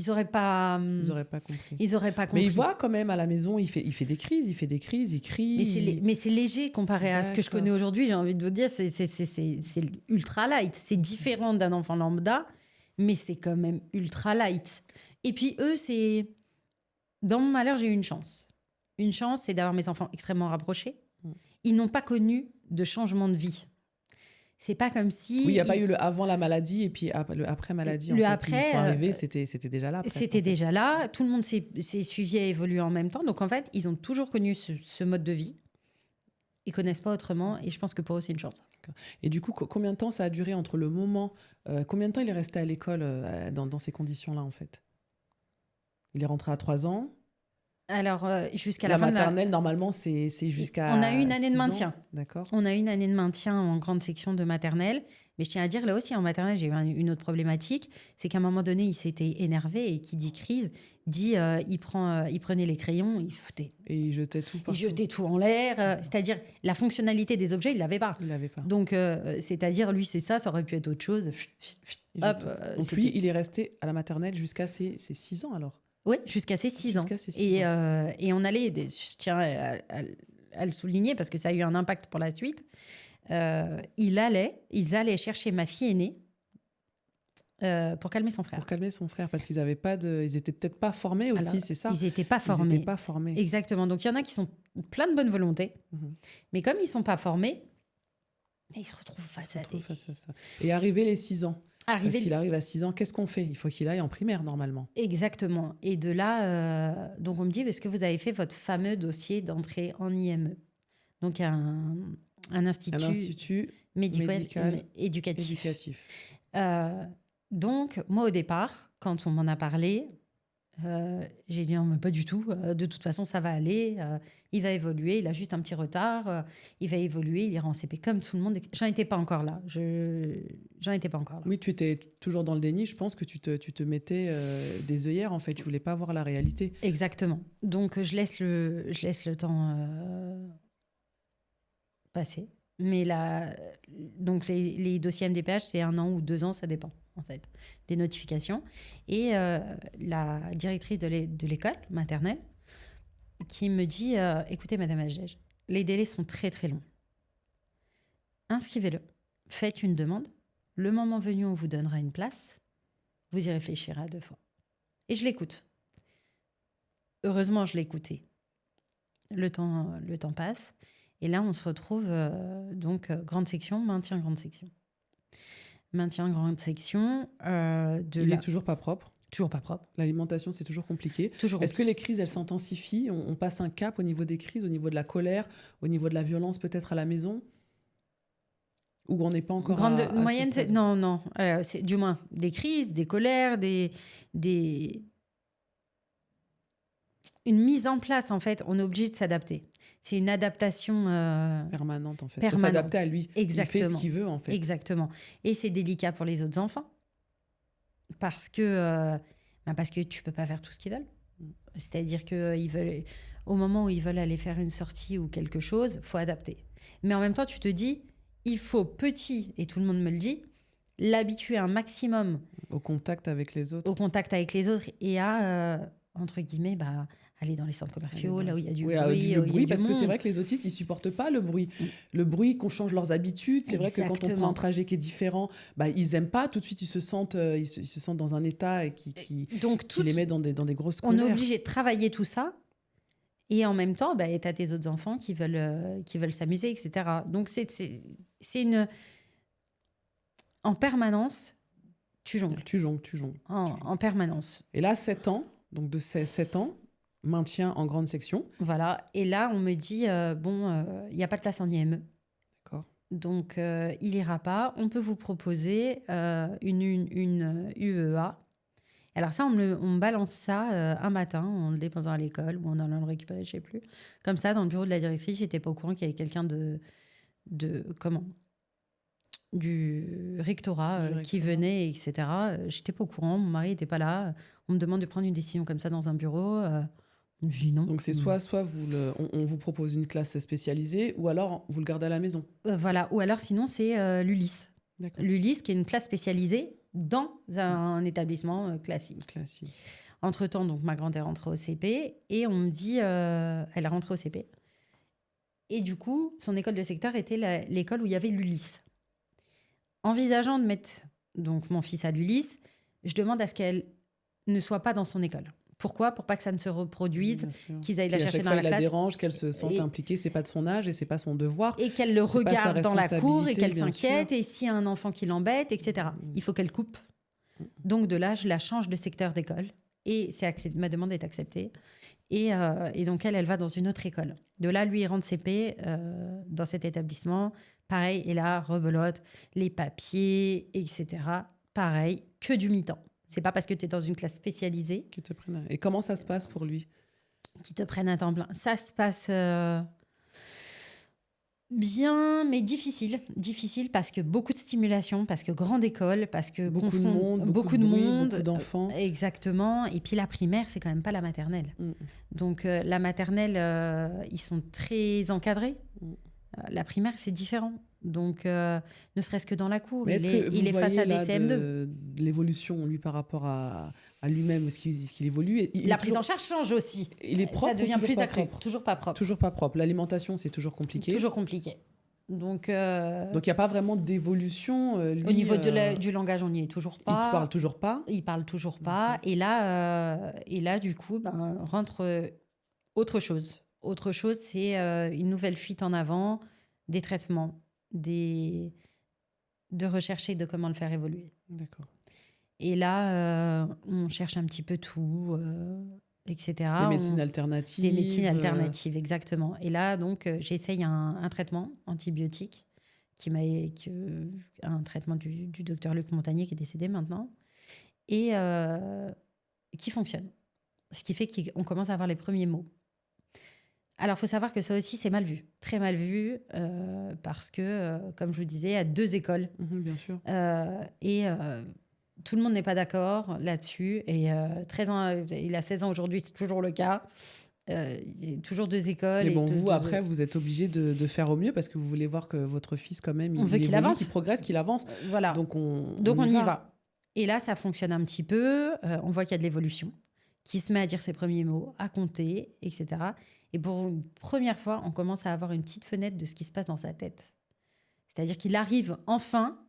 n'auraient pas, Ils n'auraient pas compris. ils auraient pas compris. Mais il voit quand même à la maison, il fait des crises, il crie. Mais c'est léger comparé à ce que je D'accord. connais aujourd'hui. J'ai envie de vous dire, c'est ultra light. C'est différent d'un enfant lambda, mais c'est quand même ultra light. Et puis eux, dans mon malheur, j'ai eu une chance. Une chance, c'est d'avoir mes enfants extrêmement rapprochés. Ils n'ont pas connu de changement de vie. C'est pas comme si... Oui, il n'y a pas eu le avant la maladie et puis le après maladie. Le en fait, après, ils sont arrivés, c'était déjà là. Presque, c'était en fait. déjà là. Tout le monde s'est suivi et évolué en même temps. Donc, en fait, ils ont toujours connu ce mode de vie. Ils connaissent pas autrement. Et je pense que pour eux, c'est une chance. Et du coup, combien de temps ça a duré entre le moment... combien de temps il est resté à l'école dans ces conditions-là, en fait? Il est rentré à 3 ans. Alors, jusqu'à la fin maternelle, normalement, c'est jusqu'à On a eu une année de 6 maintien. ans. D'accord. On a eu une année de maintien en grande section de maternelle. Mais je tiens à dire, là aussi, en maternelle, j'ai eu une autre problématique. C'est qu'à un moment donné, il s'était énervé. Et qui dit crise, dit il prenait les crayons, il foutait. Et il jetait tout partout. Il jetait tout en l'air. C'est-à-dire, la fonctionnalité des objets, il ne l'avait pas. Il l'avait pas. Donc, c'est-à-dire, lui, c'est ça aurait pu être autre chose. Hop, donc, lui, il est resté à la maternelle jusqu'à ses 6 ans, alors? Oui, jusqu'à ses 6 ans. Jusqu'à ses 6 ans. Et on allait, je tiens à le souligner parce que ça a eu un impact pour la suite. Ils allaient chercher ma fille aînée pour calmer son frère. Pour calmer son frère, parce qu'ils avaient pas ils étaient peut-être pas formés aussi, Alors, c'est ça? Ils n'étaient pas formés. Ils n'étaient pas formés. Exactement. Donc il y en a qui sont plein de bonne volonté, mais comme ils sont pas formés, ils se retrouvent face à ça. Et arrivé les 6 ans. Parce qu'il arrive à 6 ans, qu'est-ce qu'on fait? Il faut qu'il aille en primaire, normalement. Exactement. Et de là, donc on me dit, est-ce que vous avez fait votre fameux dossier d'entrée en IME? Donc un institut médical éducatif. Donc, moi, au départ, quand on m'en a parlé, j'ai dit non, mais pas du tout. De toute façon, ça va aller. Il va évoluer. Il a juste un petit retard. Il va évoluer. Il ira en CP comme tout le monde. J'en étais pas encore là. Oui, tu étais toujours dans le déni. Je pense que tu te mettais des œillères, en fait. Tu voulais pas voir la réalité. Exactement. Donc, je laisse le temps passer. Mais donc les dossiers MDPH, c'est 1 an ou 2 ans, ça dépend, en fait, des notifications. Et la directrice de l'école maternelle qui me dit écoutez, Madame Agege, les délais sont très, très longs. Inscrivez-le. Faites une demande. Le moment venu, on vous donnera une place. Vous y réfléchirez à 2 fois. Et je l'écoute. Heureusement, je l'ai écouté. Le temps passe. Et là, on se retrouve grande section, maintien grande section. Maintien grande section. Il n'est toujours pas propre. Toujours pas propre. L'alimentation, c'est toujours compliqué. Est-ce que les crises, elles s'intensifient? On passe un cap au niveau des crises, au niveau de la colère, au niveau de la violence peut-être à la maison? Ou on n'est pas encore moyenne, non. C'est du moins des crises, des colères, une mise en place, en fait. On est obligé de s'adapter. C'est une adaptation permanente, en fait. Permanente. Faut s'adapter à lui. Exactement. Il fait ce qu'il veut, en fait. Exactement. Et c'est délicat pour les autres enfants parce que tu peux pas faire tout ce qu'ils veulent. C'est-à-dire que au moment où ils veulent aller faire une sortie ou quelque chose, faut adapter. Mais en même temps, tu te dis, il faut petit, et tout le monde me le dit, l'habituer un maximum au contact avec les autres. Et à entre guillemets, aller dans les centres commerciaux, là où il y a du bruit. Le bruit, parce que c'est vrai que les autistes, ils supportent pas le bruit. Le bruit, qu'on change leurs habitudes. C'est vrai que quand on prend un trajet qui est différent, ils aiment pas. Tout de suite, ils se sentent dans un état qui les met dans des grosses colères. On est obligé de travailler tout ça. Et en même temps, tu as tes autres enfants qui veulent s'amuser, etc. Donc, c'est une... En permanence, tu jongles. Tu jongles. En permanence. Et là, 7 ans, donc de 7 ans, maintien en grande section. Voilà. Et là, on me dit, il n'y a pas de place en IME. D'accord. Donc, il ira pas. On peut vous proposer une UEA. Alors ça, on me balance ça un matin en le déposant à l'école ou en allant le récupérer, je sais plus. Comme ça, dans le bureau de la directrice, j'étais pas au courant qu'il y avait quelqu'un du rectorat Du qui rectorat. venait, etc. J'étais pas au courant, mon mari n'était pas là. On me demande de prendre une décision comme ça dans un bureau. Je dis non. Donc c'est soit on vous propose une classe spécialisée, ou alors vous le gardez à la maison. Voilà. Ou alors sinon, c'est l'ULIS. D'accord. L'ULIS, qui est une classe spécialisée dans un établissement classique. Classique. Entre-temps, donc, ma grande est rentrée au CP et on me dit, elle est rentrée au CP. Et du coup, son école de secteur était l'école où il y avait l'ULIS. Envisageant de mettre donc, mon fils à l'ULIS, je demande à ce qu'elle ne soit pas dans son école. Pourquoi ? Pour pas que ça ne se reproduise, Bien sûr. qu'ils aillent la Puis à chercher chaque dans fois, la il la classe. dérange, qu'elle se sente Et- impliquée, c'est pas de son âge et c'est pas son devoir. Et qu'elle le C'est pas sa regarde dans la cour et qu'elle responsabilité, bien s'inquiète. sûr. Et s'il y a un enfant qui l'embête, etc. Il faut qu'elle coupe. Donc de là, je la change de secteur d'école. Et ma demande est acceptée. Et donc, elle va dans une autre école. De là, lui, il rentre CP dans cet établissement. Pareil, et là, rebelote, les papiers, etc. Pareil, que du mi-temps. C'est pas parce que tu es dans une classe spécialisée Qui te prennent. Et comment ça se passe pour lui ? qu'ils te prennent à temps plein. Ça se passe bien, mais difficile. Difficile parce que beaucoup de stimulation, parce que grande école, parce que Beaucoup de monde, beaucoup de bruit, monde. beaucoup d'enfants. Exactement. Et puis la primaire, c'est quand même pas la maternelle. Donc la maternelle, ils sont très encadrés. La primaire, c'est différent. Donc, ne serait-ce que dans la cour, Mais est-ce que vous il est face voyez à des là CM2. de l'évolution, lui, par rapport à lui-même, est-ce qu'il évolue ? La prise en charge change aussi. Il est propre Ça devient ou toujours plus pas accru. propre ? Toujours pas propre. Toujours pas propre. L'alimentation, c'est toujours compliqué. Toujours compliqué. Donc, Donc, il n'y a pas vraiment d'évolution. Lui, au niveau du langage, on n'y est toujours pas. Il ne parle toujours pas. Il parle toujours pas. Et là, du coup, rentre autre chose. Autre chose, c'est une nouvelle fuite en avant, des traitements, de rechercher de comment le faire évoluer. D'accord. Et là, on cherche un petit peu tout, etc. Des médecines alternatives. Des médecines alternatives, exactement. Et là, donc, j'essaye un traitement antibiotique, un traitement du docteur Luc Montagnier, qui est décédé maintenant, et qui fonctionne. Ce qui fait qu'on commence à avoir les premiers mots. Alors, il faut savoir que ça aussi, c'est mal vu. Très mal vu, parce que, comme je vous disais, il y a 2 écoles. Bien sûr. Tout le monde n'est pas d'accord là-dessus. Et 13 ans, il a 16 ans aujourd'hui, c'est toujours le cas. Il y a toujours 2 écoles. Mais bon, après, vous êtes obligé de faire au mieux parce que vous voulez voir que votre fils, quand même, On veut qu'il avance. qu'il progresse, qu'il avance. Voilà. Donc, on y va. Et là, ça fonctionne un petit peu. On voit qu'il y a de l'évolution, qui se met à dire ses premiers mots, à compter, etc. Et pour une première fois, on commence à avoir une petite fenêtre de ce qui se passe dans sa tête. C'est-à-dire qu'il arrive enfin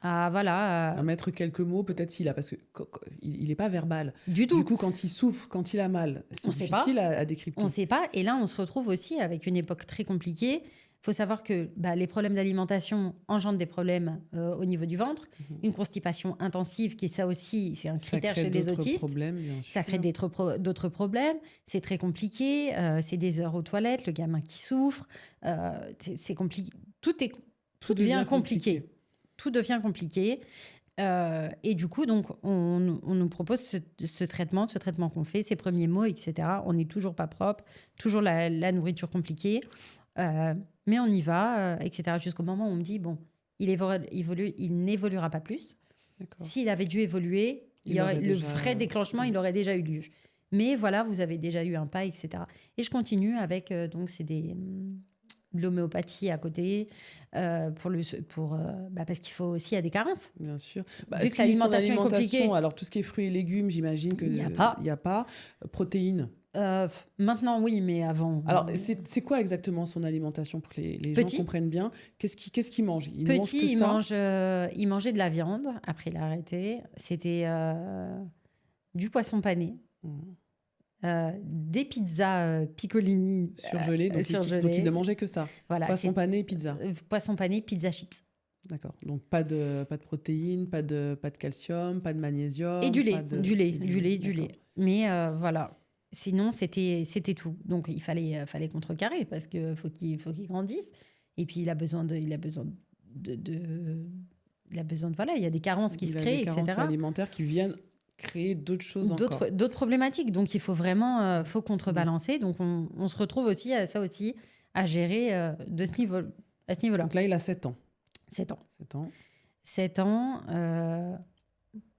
à mettre quelques mots, peut-être s'il a, parce qu'il n'est pas verbal. Du tout. Du coup, quand il souffre, quand il a mal, c'est difficile à décrypter. On ne sait pas. Et là, on se retrouve aussi avec une époque très compliquée. Il faut savoir que les problèmes d'alimentation engendrent des problèmes au niveau du ventre. Une constipation intensive, qui est ça aussi, c'est un critère chez les autistes. Ça crée d'autres problèmes. C'est très compliqué. C'est des heures aux toilettes, le gamin qui souffre. C'est compliqué. Tout devient compliqué. Tout devient compliqué. Et du coup, donc, on nous propose ce traitement qu'on fait, ces premiers mots, etc. On n'est toujours pas propre, toujours la nourriture compliquée. Mais on y va, etc. Jusqu'au moment où on me dit, bon, il n'évoluera pas plus. D'accord. S'il avait dû évoluer, le vrai déclenchement, il aurait déjà eu lieu. Mais voilà, vous avez déjà eu un pas, etc. Et je continue avec, donc, c'est de l'homéopathie à côté, parce qu'il faut aussi, il y a des carences. Bien sûr. Vu que l'alimentation est compliquée. Alors, tout ce qui est fruits et légumes, j'imagine qu'il n'y a pas. Protéines. Maintenant, oui, mais avant... Alors, c'est quoi exactement son alimentation pour que les gens comprennent bien ? Qu'est-ce qu'il mange ? Il mangeait de la viande. Après, il a arrêté. C'était du poisson pané. Des pizzas piccolini surgelées. Donc, il ne mangeait que ça. Voilà, poisson pané, pizza. Poisson pané, pizza chips. D'accord. Donc, pas de protéines, pas de calcium, pas de magnésium. Et du lait. Mais voilà. Sinon, c'était tout. Donc, il fallait contrecarrer parce qu'il faut qu'il grandisse. Et puis, il a besoin de voilà, il y a des carences qui se créent, etc. Des carences alimentaires qui viennent créer d'autres choses encore. D'autres problématiques. Donc, il faut vraiment faut contrebalancer. Donc, on se retrouve aussi à gérer à ce niveau-là. Donc là, il a 7 ans. 7 ans. 7 ans. 7 ans.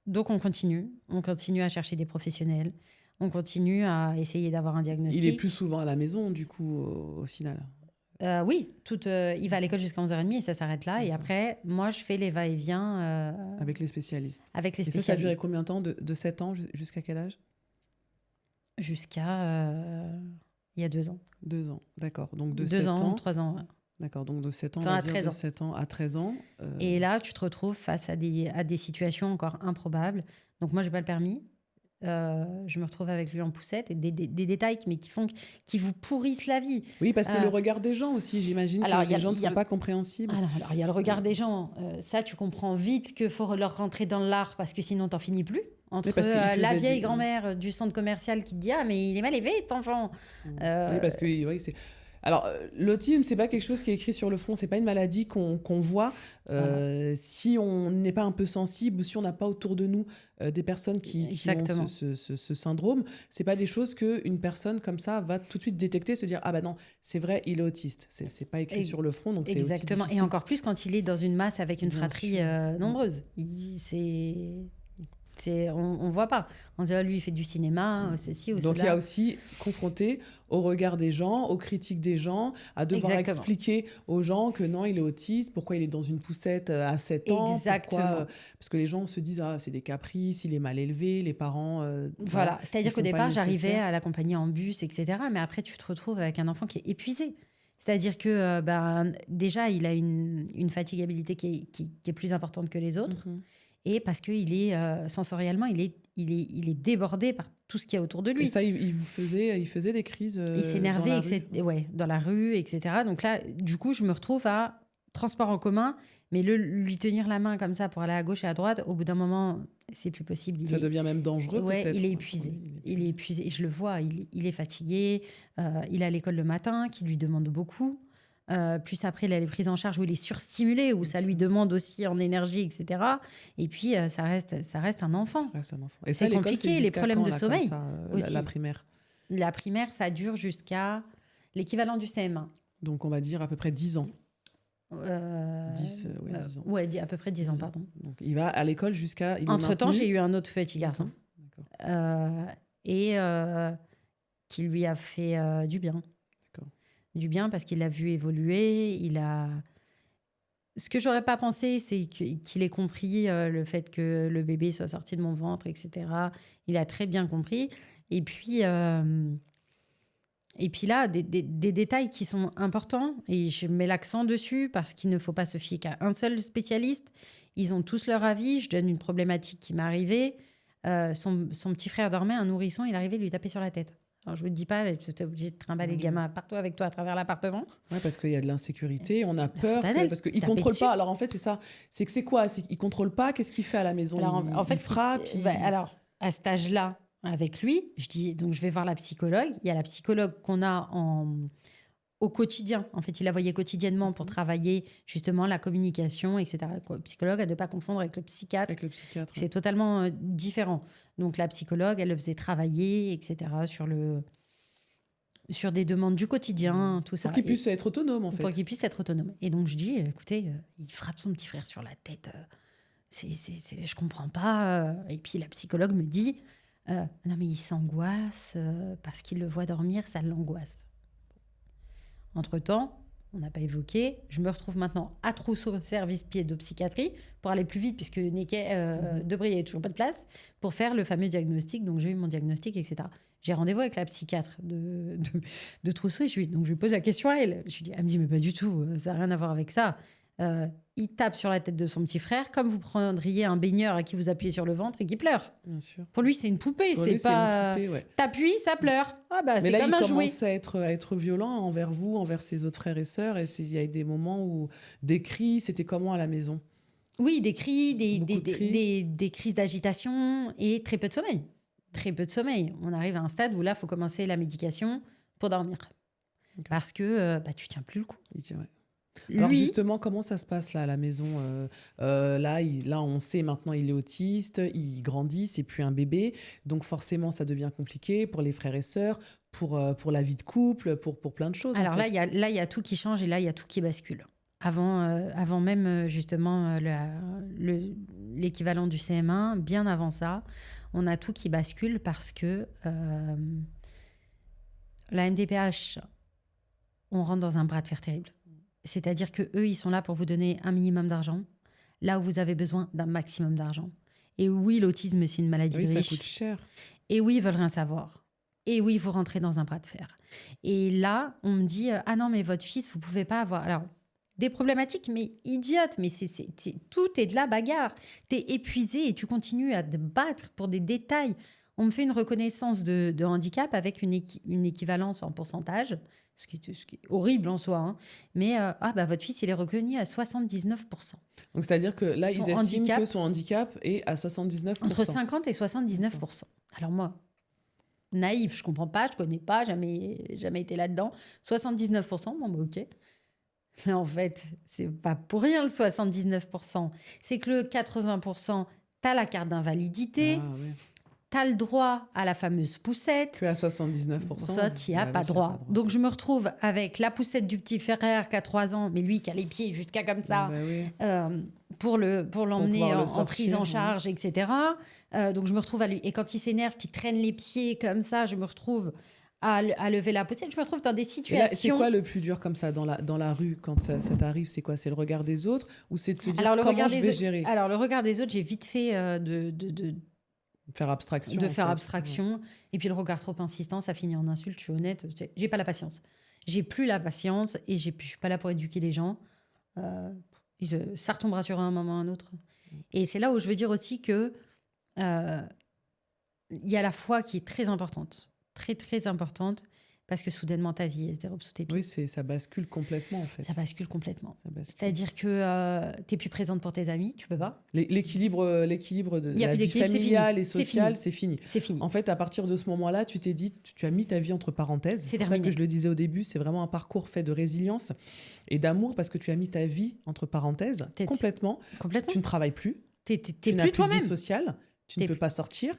Donc, on continue. On continue à chercher des professionnels. On continue à essayer d'avoir un diagnostic. Il est plus souvent à la maison, du coup, au final. Oui, il va à l'école jusqu'à 11h30 et ça s'arrête là. D'accord. Et après, moi, je fais les va-et-vient Avec les spécialistes. avec les Et spécialistes. ça a duré combien de temps, de 7 ans jusqu'à quel âge? Jusqu'à il y a 2 ans. 2 ans, d'accord. Donc de 2 7 ans, ans. 3 ans. Ouais. D'accord, donc de 7 ans, Enfin, on va à dire 13 de ans. 7 ans à 13 ans. Et là, tu te retrouves face à des situations encore improbables. Donc, moi, j'ai pas le permis. Je me retrouve avec lui en poussette et des détails qui vous pourrissent la vie. Oui, parce que le regard des gens aussi, j'imagine que les gens ne sont pas compréhensibles. Alors, il y a le regard des gens. Ça, tu comprends vite qu'il faut leur rentrer dans l'art parce que sinon, t'en finis plus. Entre la vieille grand-mère du centre commercial qui te dit « Ah, mais il est mal élevé, cet enfant !» Oui, parce que oui, c'est... Alors, l'autisme, c'est pas quelque chose qui est écrit sur le front, c'est pas une maladie qu'on voit. Si on n'est pas un peu sensible ou si on n'a pas autour de nous des personnes qui ont ce syndrome, c'est pas des choses qu'une personne comme ça va tout de suite détecter, se dire ah bah non, c'est vrai, il est autiste. C'est pas écrit sur le front, donc c'est exactement. aussi difficile. Et encore plus quand il est dans une masse avec une fratrie nombreuse. On voit pas. On dit lui il fait du cinéma, ceci ou cela. Donc il y a aussi confronté au regard des gens, aux critiques des gens, à devoir expliquer aux gens que non, il est autiste, pourquoi il est dans une poussette à 7 ans. Exactement. Parce que les gens se disent c'est des caprices, il est mal élevé, les parents... voilà, c'est-à-dire qu'au départ j'arrivais à l'accompagner en bus, etc. Mais après tu te retrouves avec un enfant qui est épuisé. C'est-à-dire que déjà il a une fatigabilité qui est plus importante que les autres. Et parce qu'il est sensoriellement, il est débordé par tout ce qu'il y a autour de lui. Et ça, il faisait des crises il s'énervait dans la rue, etc. Donc là, du coup, je me retrouve à transport en commun, mais lui tenir la main comme ça pour aller à gauche et à droite, au bout d'un moment, c'est plus possible. Ça devient même dangereux, peut-être. Il est épuisé. Il est épuisé. Et je le vois, il est fatigué. Il est à l'école le matin, qui lui demande beaucoup. Puis après, il a les prises en charge où il est surstimulé, où ça lui demande aussi en énergie, etc. Et puis, ça reste un enfant. Et c'est compliqué, les problèmes de sommeil aussi. La primaire. La primaire, ça dure jusqu'à l'équivalent du CM1. Donc, on va dire à peu près 10 ans. 10 ans. À peu près 10 ans, pardon. Donc, il va à l'école jusqu'à... Entre-temps, j'ai eu un autre petit garçon. Qui lui a fait du bien. Du bien parce qu'il l'a vu évoluer. Ce que j'aurais pas pensé, c'est qu'il ait compris le fait que le bébé soit sorti de mon ventre, etc. Il a très bien compris. Et puis là, des détails qui sont importants, et je mets l'accent dessus parce qu'il ne faut pas se fier qu'à un seul spécialiste. Ils ont tous leur avis. Je donne une problématique qui m'est arrivée. Son petit frère dormait, un nourrisson, il arrivait, lui taper sur la tête. Alors, je ne vous dis pas, tu es obligé de trimballer le gamin partout avec toi à travers l'appartement. Oui, parce qu'il y a de l'insécurité, on a peur, parce qu'il ne contrôle pas. Alors, en fait, c'est ça. C'est quoi? Il ne contrôle pas. Qu'est-ce qu'il fait à la maison? Alors, en fait, il frappe. Alors, à cet âge-là, avec lui, donc je vais voir la psychologue. Il y a la psychologue qu'on a au quotidien. En fait, il la voyait quotidiennement pour travailler justement la communication, etc. Psychologue, à ne pas confondre avec le psychiatre. C'est totalement différent. Donc, la psychologue, elle le faisait travailler, etc. sur des demandes du quotidien, tout ça. Pour qu'il puisse être autonome, en fait. Pour qu'il puisse être autonome. Et donc, je dis, écoutez, il frappe son petit frère sur la tête. Je comprends pas. Et puis, la psychologue me dit, non, mais il s'angoisse parce qu'il le voit dormir, ça l'angoisse. Entre-temps, on n'a pas évoqué, je me retrouve maintenant à Trousseau, service pédopsychiatrie, pour aller plus vite, puisque Debré, il n'y avait toujours pas de place, pour faire le fameux diagnostic. Donc, j'ai eu mon diagnostic, etc. J'ai rendez-vous avec la psychiatre de Trousseau, et je lui pose la question à elle. Elle me dit, mais pas du tout, ça n'a rien à voir avec ça. Il tape sur la tête de son petit frère, comme vous prendriez un baigneur à qui vous appuyez sur le ventre et qui pleure. Bien sûr. Pour lui, c'est une poupée. C'est pas. T'appuies, ça pleure. Ah bah, c'est comme un jouet. Mais là, il commence à être violent envers vous, envers ses autres frères et sœurs. Et il y a des moments où des cris. C'était comment à la maison? Oui, des cris, des crises d'agitation et très peu de sommeil. Très peu de sommeil. On arrive à un stade où là, il faut commencer la médication pour dormir. Okay. Parce que tu tiens plus le coup. Alors justement, comment ça se passe là à la maison? Là, on sait maintenant il est autiste, il grandit, c'est plus un bébé, donc forcément ça devient compliqué pour les frères et sœurs, pour la vie de couple, pour plein de choses. Alors là, il y a tout qui change et là, il y a tout qui bascule. avant même justement l'équivalent du CM1, bien avant ça, on a tout qui bascule parce que la MDPH, on rentre dans un bras de fer terrible. C'est-à-dire qu'eux, ils sont là pour vous donner un minimum d'argent, là où vous avez besoin d'un maximum d'argent. Et oui, l'autisme, c'est une maladie Oui, riche. ça coûte cher. Et oui, ils veulent rien savoir. Et oui, vous rentrez dans un bras de fer. Et là, on me dit, ah non, mais votre fils, vous pouvez pas avoir... Alors, des problématiques, mais idiotes, mais tout est de la bagarre. Tu es épuisé et tu continues à te battre pour des détails. On me fait une reconnaissance de handicap avec une équivalence en pourcentage, ce qui est horrible en soi. Hein. Mais votre fils, il est reconnu à 79%. Donc, c'est-à-dire que là, ils estiment que son handicap est à 79%. Entre 50 et 79%. Alors moi, naïf, je comprends pas, je connais pas, jamais été là-dedans. 79%, bon, ok. Mais en fait, c'est pas pour rien le 79%. C'est que le 80%, t'as la carte d'invalidité, t'as le droit à la fameuse poussette. Que à 79%. Ça, t'y as pas droit. Donc, je me retrouve avec la poussette du petit Ferrer qui a 3 ans, mais lui qui a les pieds jusqu'à comme ça, pour l'emmener en prise en charge, etc. Donc, je me retrouve à lui. Et quand il s'énerve, qu'il traîne les pieds comme ça, je me retrouve à lever la poussette. Je me retrouve dans des situations... C'est quoi le plus dur comme ça dans la rue quand ça t'arrive? C'est quoi? C'est le regard des autres ou c'est de te dire comment je vais gérer? Alors, le regard des autres, j'ai vite fait faire abstraction. Faire abstraction. Et puis le regard trop insistant, ça finit en insulte, je suis honnête. J'ai pas la patience. J'ai plus la patience et je suis pas là pour éduquer les gens. Ça retombera sur un moment ou un autre. Et c'est là où je veux dire aussi que y a la foi qui est très importante. Très, très importante. Parce que soudainement, ta vie, elle se dérobe sous tes pieds. Oui, ça bascule complètement, en fait. Ça bascule complètement. C'est-à-dire que tu n'es plus présente pour tes amis, tu peux pas. L'équilibre de la vie familiale et sociale, c'est fini. C'est fini. En fait, à partir de ce moment-là, tu t'es dit, tu as mis ta vie entre parenthèses. C'est pour ça que je le disais au début, c'est vraiment un parcours fait de résilience et d'amour parce que tu as mis ta vie entre parenthèses complètement. Tu ne travailles plus. Tu n'as plus de vie sociale. Tu ne peux pas sortir.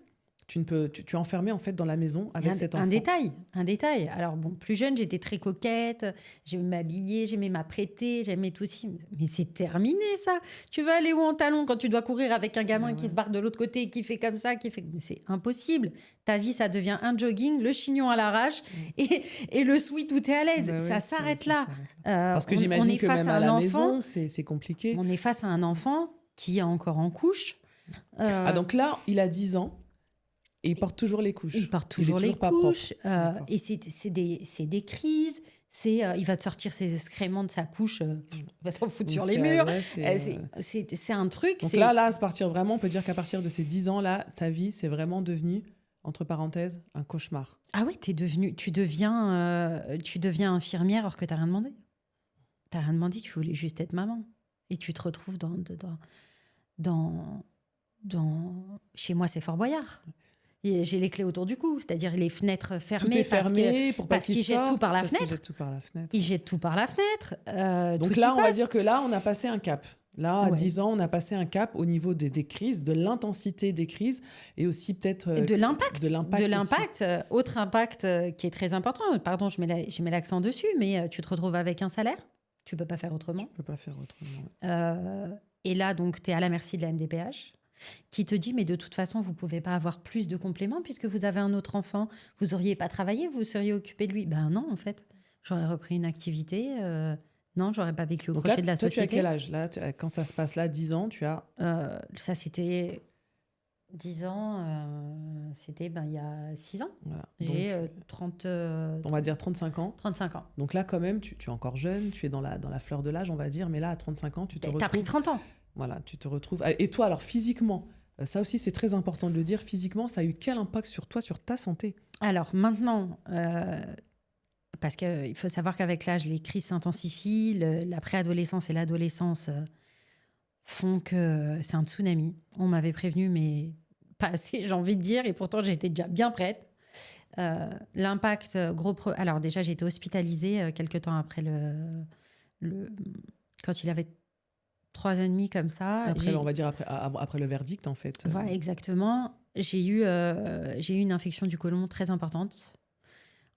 Tu es enfermée en fait dans la maison avec cet enfant. Un détail. Alors bon, plus jeune, j'étais très coquette, j'aimais m'habiller, j'aimais m'apprêter, j'aimais tout aussi. Mais c'est terminé ça. Tu vas aller où en talons quand tu dois courir avec un gamin qui se barre de l'autre côté, qui fait comme ça, Mais c'est impossible. Ta vie, ça devient un jogging, le chignon à l'arrache et le sweat où tu es à l'aise. Ça s'arrête là. Parce que j'imagine que même à la maison, c'est compliqué. On est face à un enfant qui est encore en couche. Donc là, il a 10 ans. Et il porte toujours les couches. Il porte toujours les couches. Et c'est des crises. Il va te sortir ses excréments de sa couche. Il va t'en foutre sur les murs. C'est un truc. Donc là, à partir vraiment, on peut dire qu'à partir de ces 10 ans-là, ta vie, c'est vraiment devenu, entre parenthèses, un cauchemar. Ah oui, tu deviens infirmière alors que tu n'as rien demandé. Tu n'as rien demandé, tu voulais juste être maman. Et tu te retrouves chez moi, c'est Fort Boyard. Et j'ai les clés autour du cou, c'est-à-dire les fenêtres fermées. Tout est fermé parce qu'ils jettent tout par la fenêtre. Ils jettent tout par la fenêtre. Donc là, on va dire que là, on a passé un cap. Là, à 10 ans, on a passé un cap au niveau des crises, de l'intensité des crises et aussi peut-être... de l'impact. Autre impact qui est très important. Pardon, je mets l'accent dessus, mais tu te retrouves avec un salaire. Tu ne peux pas faire autrement. Et là, donc, tu es à la merci de la MDPH. Qui te dit, mais de toute façon, vous ne pouvez pas avoir plus de compléments puisque vous avez un autre enfant. Vous n'auriez pas travaillé, vous seriez occupé de lui. Ben non, en fait. J'aurais repris une activité. Non, j'aurais pas vécu au crochet de la société. Tu as quel âge là, quand ça se passe là, 10 ans, tu as... Ça, c'était 10 ans, c'était il y a 6 ans. Voilà. J'ai 30... on va dire 35 ans. 35 ans. Donc là, quand même, tu es encore jeune, tu es dans la fleur de l'âge, on va dire. Mais là, à 35 ans, tu te retrouves... T'as pris 30 ans. Voilà, tu te retrouves... Et toi, alors physiquement, ça aussi c'est très important de le dire, physiquement, ça a eu quel impact sur toi, sur ta santé? Alors maintenant, parce qu'il faut savoir qu'avec l'âge, les crises s'intensifient, la préadolescence et l'adolescence font que c'est un tsunami. On m'avait prévenu, mais pas assez, j'ai envie de dire, et pourtant j'étais déjà bien prête. L'impact, alors déjà j'ai été hospitalisée quelques temps après quand il avait 3 ans et demi comme ça. Après, on va dire après le verdict, en fait. Voilà, exactement. J'ai eu une infection du côlon très importante.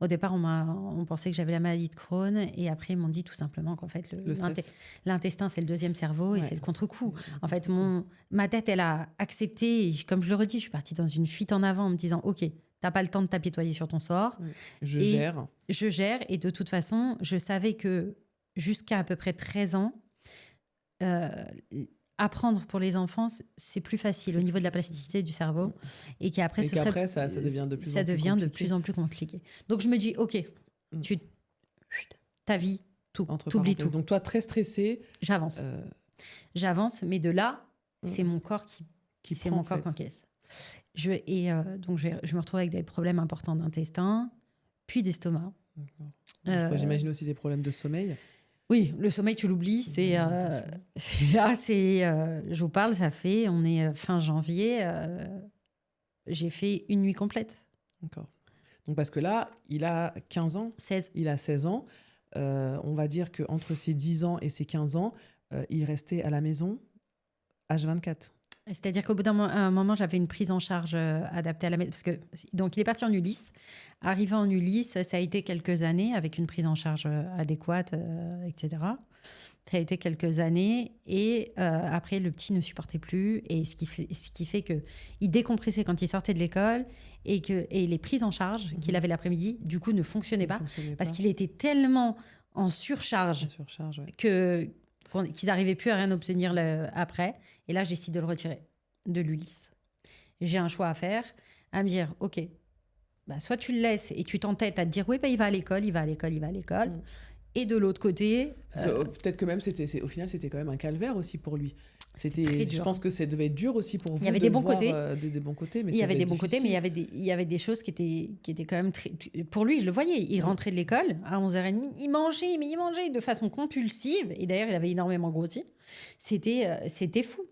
Au départ, on pensait que j'avais la maladie de Crohn et après, ils m'ont dit tout simplement qu'en fait, Le stress. l'intestin, c'est le deuxième cerveau et Ouais, c'est le contre-coup. c'est En fait, contre-coup. ma tête, elle a accepté. Et comme je le redis, je suis partie dans une fuite en avant en me disant, OK, t'as pas le temps de t'apitoyer sur ton sort. Je Et gère. je gère. Et de toute façon, je savais que jusqu'à à peu près 13 ans, euh, apprendre pour les enfants, c'est plus facile C'est au niveau plus de la facile. plasticité du cerveau. Et qu'après, Et qu'après, ça devient de plus en plus compliqué. de plus en plus compliqué. Donc, je me dis, OK, ta vie, tout, Entre t'oublies parenthèses. tout. Donc toi, très stressée. J'avance. J'avance, mais de là, c'est mon corps qui c'est prend, mon corps en fait. qui encaisse. Donc, je me retrouve avec des problèmes importants d'intestin, puis d'estomac. D'accord. J'imagine aussi des problèmes de sommeil. Oui, le sommeil, tu l'oublies. Je vous parle, on est fin janvier, j'ai fait une nuit complète. D'accord. Donc parce que là, il a 15 ans. 16. Il a 16 ans. On va dire qu'entre ses 10 ans et ses 15 ans, il restait à la maison H24. C'est-à-dire qu'au bout d'un moment, j'avais une prise en charge adaptée à la maison. Donc, il est parti en Ulysse. Arrivé en Ulysse, ça a été quelques années avec une prise en charge adéquate, etc. Ça a été quelques années. Et après, le petit ne supportait plus. Et ce qui fait qu'il décompressait quand il sortait de l'école et les prises en charge qu'il avait l'après-midi, du coup, ne fonctionnaient pas. Parce qu'il était tellement en surcharge, qu'ils n'arrivaient plus à rien obtenir après. Et là, je décide de le retirer de l'Ulysse. J'ai un choix à faire, à me dire, OK, soit tu le laisses et tu t'entêtes à te dire, oui, il va à l'école. Et de l'autre côté... Peut-être que même, au final, c'était quand même un calvaire aussi pour lui. Je pense que ça devait être dur aussi pour vous. Il y avait des bons côtés. Des bons côtés, mais il y avait des bons côtés, mais il y avait des choses qui étaient quand même très... Pour lui, je le voyais. Il rentrait de l'école à 11h30. Il mangeait de façon compulsive. Et d'ailleurs, il avait énormément grossi. C'était fou.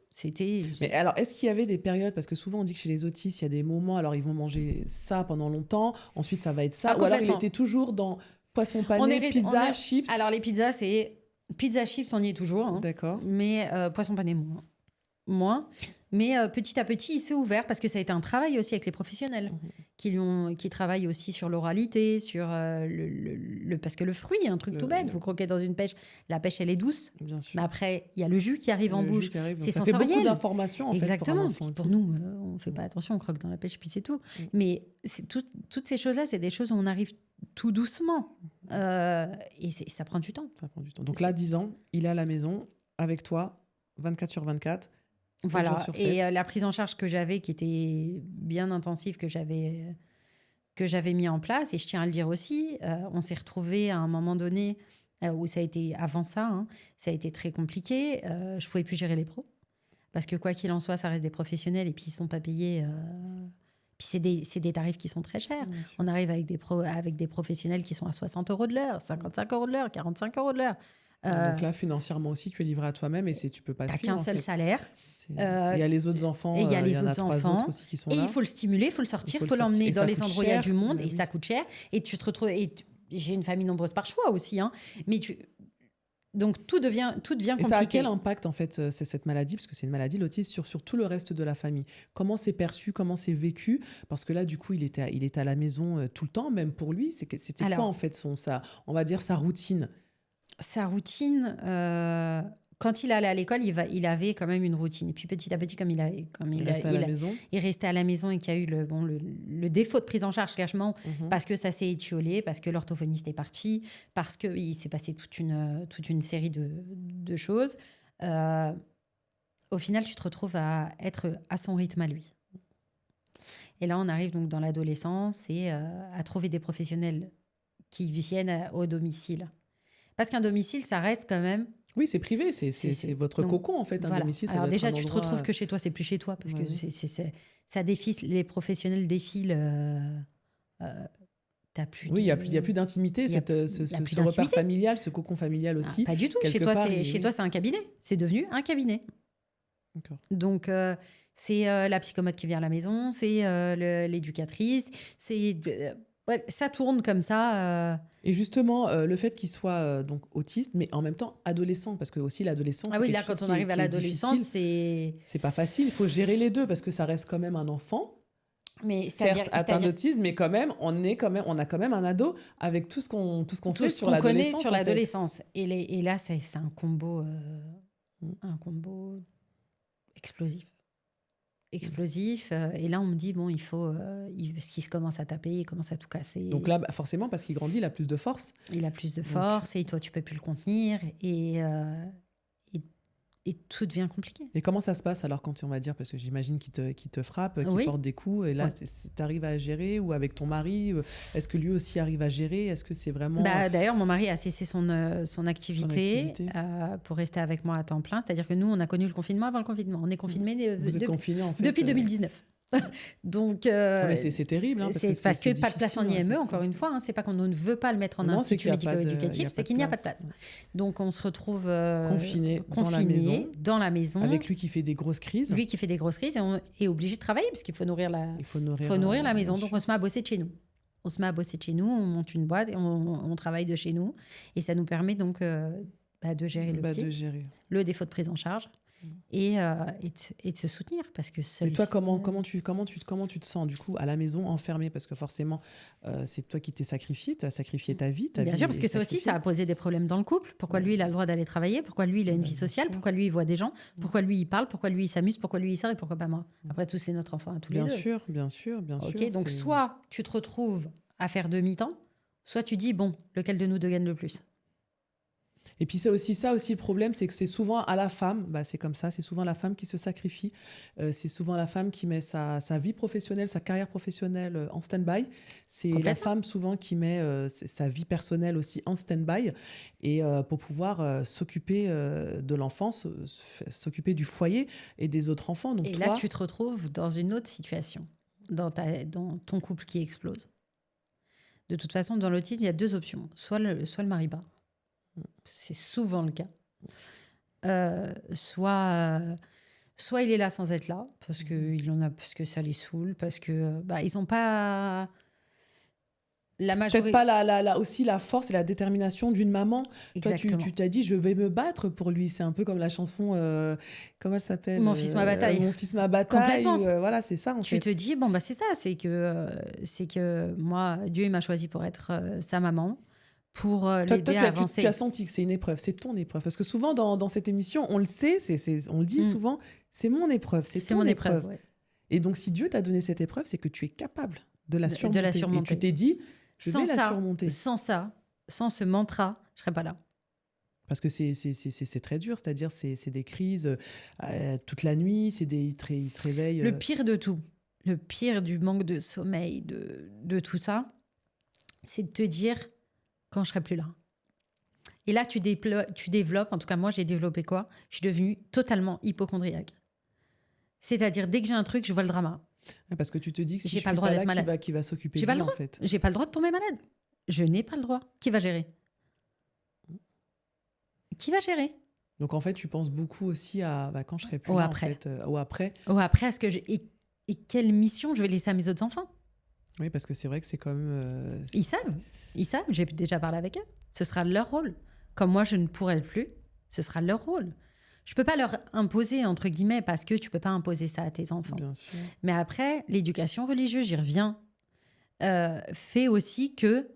Mais alors, est-ce qu'il y avait des périodes, parce que souvent on dit que chez les autistes, il y a des moments, alors ils vont manger ça pendant longtemps, ensuite ça va être ça, ou alors il était toujours dans poisson pané, pizza, chips. Alors les pizzas, pizza, chips, on y est toujours. Hein. D'accord. Mais poisson pané, moins. Mais petit à petit, il s'est ouvert parce que ça a été un travail aussi avec les professionnels qui travaillent aussi sur l'oralité, sur parce que le fruit, un truc tout bête, vous croquez dans une pêche, la pêche elle est douce. Bien sûr. Mais après, il y a le jus qui arrive en bouche, c'est ça sensoriel. fait beaucoup d'informations en Exactement. fait Pour nous, on fait pas attention, on croque dans la pêche puis c'est tout. Mais toutes ces choses-là, c'est des choses où on arrive tout doucement et ça prend du temps. Donc là, 10 ans, il est à la maison avec toi, 24/24. Voilà, et la prise en charge que j'avais, qui était bien intensive, que j'avais mis en place, et je tiens à le dire aussi, on s'est retrouvés à un moment donné où ça a été, avant ça, hein, ça a été très compliqué, je ne pouvais plus gérer les pros, parce que quoi qu'il en soit, ça reste des professionnels, et puis ils ne sont pas payés, puis c'est des tarifs qui sont très chers. On arrive avec des professionnels qui sont à 60 € de l'heure, 55 € de l'heure, 45 € de l'heure. Donc là, financièrement aussi, tu es livré à toi-même et tu peux pas suivre. Tu n'as qu'un seul salaire. Il y a les autres enfants, et il y a les autres trois enfants autres aussi qui sont là. Et il faut le stimuler, il faut le sortir, il faut l'emmener dans les endroits où il y a du monde, et ça coûte cher. Et tu te retrouves. J'ai une famille nombreuse par choix aussi, hein. Mais donc tout devient compliqué. Et ça a quel impact en fait cette maladie, parce que c'est une maladie, l'autisme, sur tout le reste de la famille? Comment c'est perçu, comment c'est vécu? Parce que là, du coup, il était à la maison tout le temps, même pour lui. C'était quoi en fait on va dire sa routine? Sa routine, quand il allait à l'école, il avait quand même une routine. Et puis petit à petit, comme il restait à la maison et qu'il y a eu le défaut de prise en charge, clairement, parce que ça s'est étiolé, parce que l'orthophoniste est parti, parce qu'il s'est passé toute une série de choses. Au final, tu te retrouves à être à son rythme à lui. Et là, on arrive donc dans l'adolescence et à trouver des professionnels qui viennent au domicile. Parce qu'un domicile, ça reste quand même... Oui, c'est privé, c'est votre cocon en fait, un domicile. Alors déjà, tu te retrouves que chez toi, c'est plus chez toi, parce que ça défile, les professionnels défilent... il n'y a plus d'intimité, ce repère familial, ce cocon familial aussi. Pas du tout, chez toi, c'est un cabinet, c'est devenu un cabinet. D'accord. Donc... c'est la psychomote qui vient à la maison, c'est l'éducatrice, ça tourne comme ça. Et justement, le fait qu'il soit donc autiste, mais en même temps adolescent, parce que aussi l'adolescence. Ah oui, là, quand on arrive à l'adolescence, c'est pas facile. Il faut gérer les deux parce que ça reste quand même un enfant. Mais certes atteint d'autisme, mais quand même, on a quand même un ado avec tout ce qu'on sait sur l'adolescence. Connaît sur l'adolescence. Et là, c'est un combo explosif. Et là, on me dit, bon, il faut... parce qu'il se commence à taper, il commence à tout casser. Donc là, forcément, parce qu'il grandit, il a plus de force. Il a plus de force, et toi, tu peux plus le contenir. Et tout devient compliqué. Et comment ça se passe alors quand on va dire, parce que j'imagine qu'il te frappe, qu'il porte des coups, et là, tu arrives à gérer, ou avec ton mari, est-ce que lui aussi arrive à gérer? Est-ce que c'est vraiment... D'ailleurs, mon mari a cessé son activité pour rester avec moi à temps plein. C'est-à-dire que nous, on a connu le confinement avant le confinement. On est confinés confinés, en fait, depuis 2019. Donc, mais c'est terrible. Hein, parce que pas de place en IME, encore une fois. C'est pas qu'on ne veut pas le mettre en institut médico-éducatif, c'est qu'il n'y a pas de place. Donc, on se retrouve confiné dans la maison. Avec lui qui fait des grosses crises. Lui qui fait des grosses crises, et on est obligé de travailler parce qu'il faut nourrir la maison. Donc, on se met à bosser de chez nous. On monte une boîte et on travaille de chez nous. Et ça nous permet donc de gérer le petit, le défaut de prise en charge. Et de se soutenir, parce que seul. Et toi, comment tu te sens du coup à la maison, enfermée, parce que forcément c'est toi qui t'es sacrifié, tu as sacrifié ta vie. Bien sûr, parce que ça aussi, ça a posé des problèmes dans le couple. Pourquoi lui, il a le droit d'aller travailler? Pourquoi lui, il a une vie sociale? Pourquoi lui, il voit des gens? Pourquoi lui, il parle? Pourquoi lui, il s'amuse? Pourquoi lui, il sort? Et pourquoi pas moi? Après tout, c'est notre enfant à tous les deux. Bien sûr. Ok, donc soit tu te retrouves à faire demi-temps, soit tu dis, bon, lequel de nous deux gagne le plus? Et puis c'est aussi le problème, c'est que c'est souvent à la femme, c'est comme ça, c'est souvent la femme qui se sacrifie, c'est souvent la femme qui met sa vie professionnelle, sa carrière professionnelle en stand-by, c'est la femme souvent qui met sa vie personnelle aussi en stand-by, et pour pouvoir s'occuper de l'enfant, s'occuper du foyer et des autres enfants. Donc là, tu te retrouves dans une autre situation, dans ton couple qui explose. De toute façon, dans l'autisme, il y a deux options, soit le mari bat. C'est souvent le cas. Soit il est là sans être là, parce que ça les saoule, parce que ils n'ont pas la majorité. Peut-être pas aussi la force et la détermination d'une maman. Exactement. Toi, tu t'as dit, je vais me battre pour lui. C'est un peu comme la chanson, comment elle s'appelle? Mon fils, ma bataille. Mon fils, ma bataille. Voilà, c'est ça. Tu te dis, c'est ça, c'est que moi, Dieu il m'a choisi pour être sa maman. Pour l'aider à avancer. Tu as senti que c'est une épreuve, c'est ton épreuve. Parce que souvent, dans cette émission, on le sait, on le dit souvent, c'est mon épreuve, c'est mon épreuve. Ouais. Et donc, si Dieu t'a donné cette épreuve, c'est que tu es capable de la surmonter. Et tu t'es dit, je vais la surmonter. Sans ce mantra, je ne serais pas là. Parce que c'est très dur, c'est-à-dire c'est des crises toute la nuit, il se réveille... Le pire de tout, le pire du manque de sommeil, de tout ça, c'est de te dire... quand je serai plus là. Et là, tu développes, en tout cas moi j'ai développé quoi? Je suis devenue totalement hypocondriaque. C'est-à-dire, dès que j'ai un truc, je vois le drama. Parce que tu te dis que si j'ai pas le droit d'être malade, qui va s'occuper de lui, en fait. J'ai pas le droit de tomber malade. Je n'ai pas le droit. Qui va gérer? Donc en fait, tu penses beaucoup aussi à quand je serai plus là, après. En fait, ou après. À ce que et quelle mission je vais laisser à mes autres enfants? Oui, parce que c'est vrai que c'est quand même... Ils savent, j'ai déjà parlé avec eux. Ce sera leur rôle. Comme moi, je ne pourrai plus, ce sera leur rôle. Je ne peux pas leur imposer, entre guillemets, parce que tu ne peux pas imposer ça à tes enfants. Bien sûr. Mais après, l'éducation religieuse, j'y reviens, fait aussi que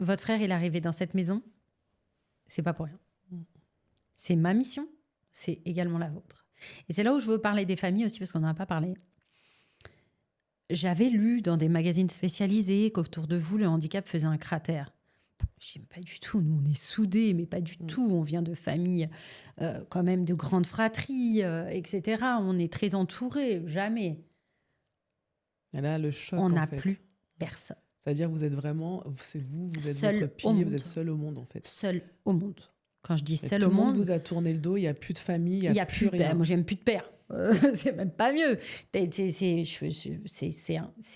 votre frère est arrivé dans cette maison, c'est pas pour rien. C'est ma mission, c'est également la vôtre. Et c'est là où je veux parler des familles aussi, parce qu'on n'en a pas parlé. J'avais lu dans des magazines spécialisés qu'autour de vous, le handicap faisait un cratère. Je dis, pas du tout, nous on est soudés, mais pas du tout. On vient de familles quand même de grandes fratries, etc. On est très entourés, jamais. Et là, le choc, on n'a plus personne. C'est-à-dire vous êtes vraiment, vous êtes seul votre pilier, vous êtes seul au monde en fait. Seul au monde. Quand je dis seul au monde... Tout le monde vous a tourné le dos, il n'y a plus de famille, il n'y a plus rien. Moi, j'aime plus de père. C'est même pas mieux. C'est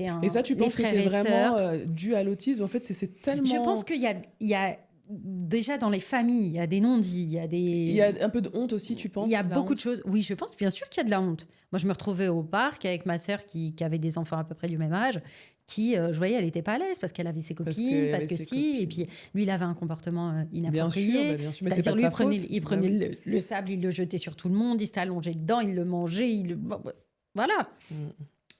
un... Et ça, tu penses que c'est vraiment dû à l'autisme? En fait, c'est tellement... Je pense qu'il y a déjà dans les familles, il y a des non-dits, il y a des... Il y a un peu de honte aussi, tu penses? Il y a beaucoup de choses. Oui, je pense bien sûr qu'il y a de la honte. Moi, je me retrouvais au parc avec ma sœur qui avait des enfants à peu près du même âge, qui, je voyais, elle n'était pas à l'aise parce qu'elle avait ses copines, parce que si, et puis lui, il avait un comportement inapproprié. Bien sûr, c'est-à-dire, lui, il prenait le sable, il le jetait sur tout le monde, il s'allongeait dedans, il le mangeait, voilà.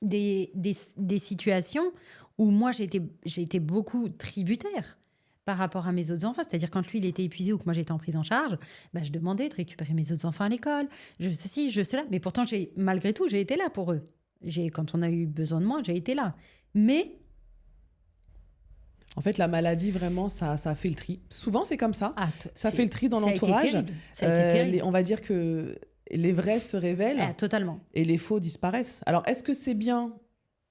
des situations où moi, j'ai été beaucoup tributaire par rapport à mes autres enfants. C'est-à-dire, quand lui, il était épuisé ou que moi, j'étais en prise en charge, je demandais de récupérer mes autres enfants à l'école, je ceci, je cela. Mais pourtant, malgré tout, j'ai été là pour eux. Quand on a eu besoin de moi, j'ai été là. Mais... En fait, la maladie, vraiment, ça a fait le tri. Souvent, c'est comme ça. Ça fait le tri dans ça a été l'entourage. terrible. Ça a été terrible. On va dire que les vrais se révèlent Totalement. et les faux disparaissent. Alors, est-ce que c'est bien?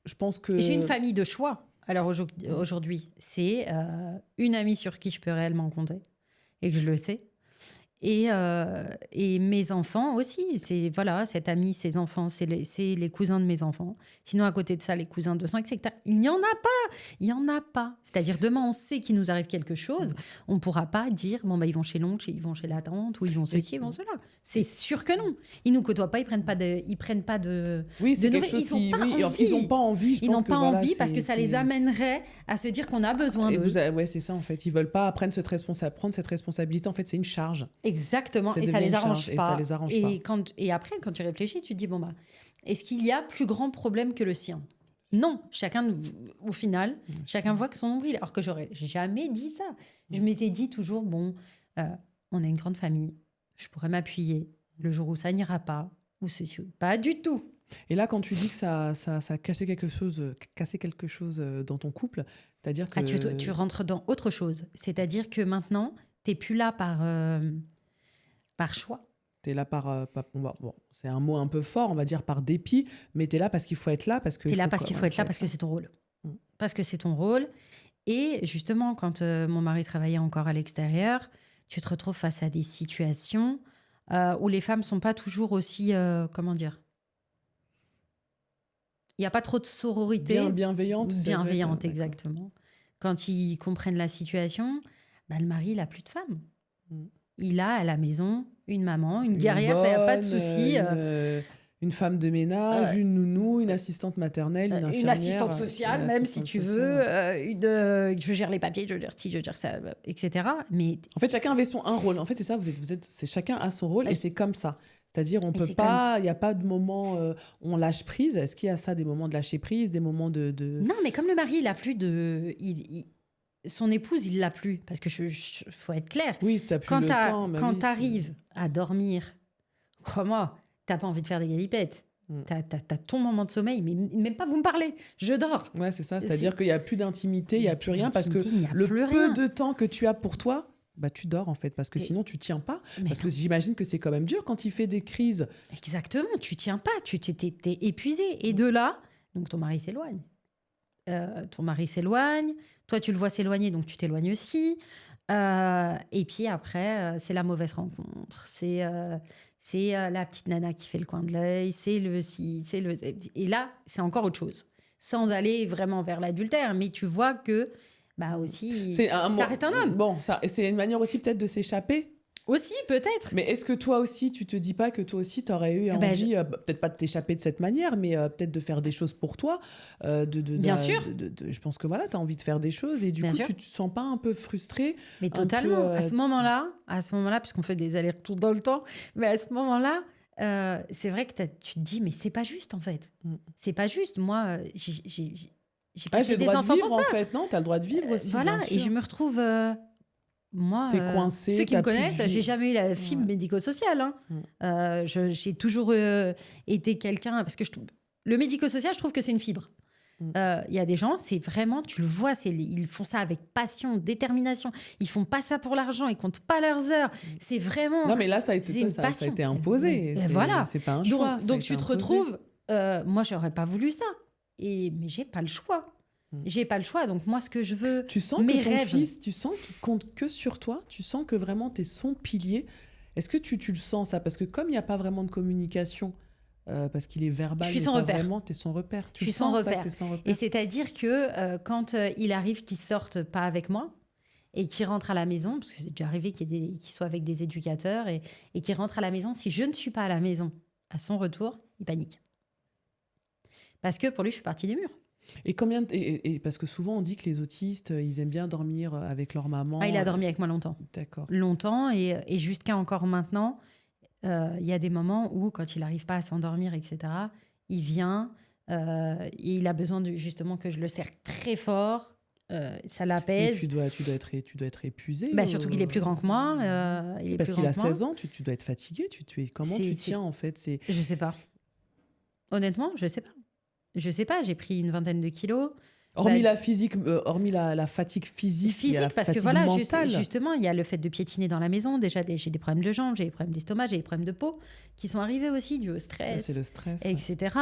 Je pense que... J'ai une famille de choix. Alors aujourd'hui, c'est une amie sur qui je peux réellement compter et que je le sais. Et mes enfants aussi. C'est, voilà, cette amie, ses enfants, c'est les cousins de mes enfants. Sinon, à côté de ça, les cousins de sang, etc. Il n'y en a pas. Il n'y en a pas. C'est-à-dire, demain, on sait qu'il nous arrive quelque chose. On ne pourra pas dire, ils vont chez l'oncle, ils vont chez la tante, ou ils vont ceci, ils vont cela. C'est sûr que non. Ils ne nous côtoient pas, ils prennent pas de oui, c'est de quelque chose ils n'ont pas envie. Ils n'ont pas envie parce que ça les amènerait à se dire qu'on a besoin d'eux. Ouais, c'est ça, en fait. Ils ne veulent pas prendre cette responsabilité. En fait, c'est une charge. Exactement, et ça les arrange pas. Et ça les arrange pas. Et après, quand tu réfléchis, tu te dis, est-ce qu'il y a plus grand problème que le sien? Non, au final, chacun voit que son nombril. Alors que j'aurais jamais dit ça. Je m'étais dit toujours, on est une grande famille, je pourrais m'appuyer le jour où ça n'ira pas, ou ceci, pas du tout. Et là, quand tu dis que ça a cassé quelque chose dans ton couple, c'est-à-dire que... tu rentres dans autre chose. C'est-à-dire que maintenant, tu n'es plus là par choix. Tu es là c'est un mot un peu fort, on va dire par dépit, mais tu es là parce qu'il faut être là. Tu es là parce qu'il faut être là, parce que c'est ton rôle. Parce que c'est ton rôle. Et justement, quand mon mari travaillait encore à l'extérieur, tu te retrouves face à des situations où les femmes ne sont pas toujours aussi... comment dire ? Il n'y a pas trop de sororité. Bienveillante, exactement. Quand ils comprennent la situation, le mari, il n'a plus de femme. Il a à la maison une maman, une guerrière, ça n'y a pas de souci. Une femme de ménage, une nounou, une assistante maternelle, une infirmière. Une assistante sociale, même si tu veux. Je gère les papiers, je gère ci, je gère ça, etc. Mais... En fait, chacun avait un rôle. En fait, c'est ça, chacun a son rôle et c'est comme ça. C'est-à-dire, on peut pas, il n'y a pas de moment où on lâche prise. Est-ce qu'il y a ça, des moments de lâcher prise, des moments de... Non, mais comme le mari, il a plus de... Son épouse, il l'a plus. Parce que faut être clair. Oui, t'as plus le temps. Quand tu arrives à dormir, crois-moi, t'as pas envie de faire des galipettes. T'as ton moment de sommeil, mais même pas vous me parlez. Je dors. Ouais, c'est ça. C'est-à-dire qu'il n'y a plus d'intimité, il n'y a plus rien. Parce que le peu de temps que tu as pour toi... tu dors en fait, parce que sinon tu tiens pas. Parce que j'imagine que c'est quand même dur quand il fait des crises. Exactement, tu tiens pas, t'es épuisé. Et de là, donc ton mari s'éloigne. Toi tu le vois s'éloigner, donc tu t'éloignes aussi. Et puis après, c'est la mauvaise rencontre. C'est la petite nana qui fait le coin de l'œil, c'est le ci, c'est le... Et là, c'est encore autre chose. Sans aller vraiment vers l'adultère, mais tu vois que aussi, ça reste un homme. Bon, c'est une manière aussi peut-être de s'échapper. Aussi, peut-être. Mais est-ce que toi aussi, tu te dis pas que toi aussi, tu aurais eu envie, peut-être pas de t'échapper de cette manière, mais peut-être de faire des choses pour toi Bien sûr. Je pense que tu as envie de faire des choses et du coup, tu te sens pas un peu frustrée? Mais totalement. À ce moment-là, puisqu'on fait des allers-retours dans le temps, mais à ce moment-là, c'est vrai que tu te dis, mais c'est pas juste en fait. C'est pas juste. Moi, j'ai pas fait des enfants vivre, pour ça. En fait, non, t'as le droit de vivre aussi. Voilà, et je me retrouve... moi, t'es coincée, ceux qui me connaissent, j'ai jamais eu la fibre médico-sociale. J'ai toujours été quelqu'un... Parce que le médico-social, je trouve que c'est une fibre. Il y a des gens, c'est vraiment... Tu le vois, ils font ça avec passion, détermination. Ils font pas ça pour l'argent, ils comptent pas leurs heures. C'est vraiment... Non, mais là, ça a été imposé. Voilà. C'est pas un choix. Donc tu te retrouves... moi, j'aurais pas voulu ça. Mais j'ai pas le choix. J'ai pas le choix. Donc moi, ce que je veux, tu sens que ton fils, tu sens qu'il compte que sur toi. Tu sens que vraiment t'es son pilier. Est-ce que tu le sens ça? Parce que comme il n'y a pas vraiment de communication, parce qu'il est verbal, je suis son repère. Vraiment, t'es son repère. Je suis son repère. Et c'est-à-dire que quand il arrive qu'il sorte pas avec moi et qu'il rentre à la maison, parce que c'est déjà arrivé qu'il soit avec des éducateurs et qu'il rentre à la maison, si je ne suis pas à la maison à son retour, il panique. Parce que pour lui, je suis partie des murs. Et parce que souvent, on dit que les autistes, ils aiment bien dormir avec leur maman. Il a dormi avec moi longtemps. D'accord. Longtemps, et jusqu'à encore maintenant, il y a des moments où, quand il n'arrive pas à s'endormir, etc., il vient, Et il a besoin justement que je le serre très fort. Ça Mais l'apaise. tu dois être épuisé. Surtout qu'il est plus grand que moi. Parce qu'il a 16 ans, tu dois être fatigué. Comment tu tiens en fait Je sais pas. Honnêtement, je sais pas. Je sais pas. J'ai pris une 20aine de kilos. Hormis la physique, hormis la fatigue physique, il y a la parce que fatigue voilà, mentale. justement, il y a le fait de piétiner dans la maison. Déjà, j'ai des problèmes de jambes, j'ai des problèmes d'estomac, j'ai des problèmes de peau qui sont arrivés aussi dû au stress, C'est le stress. etc.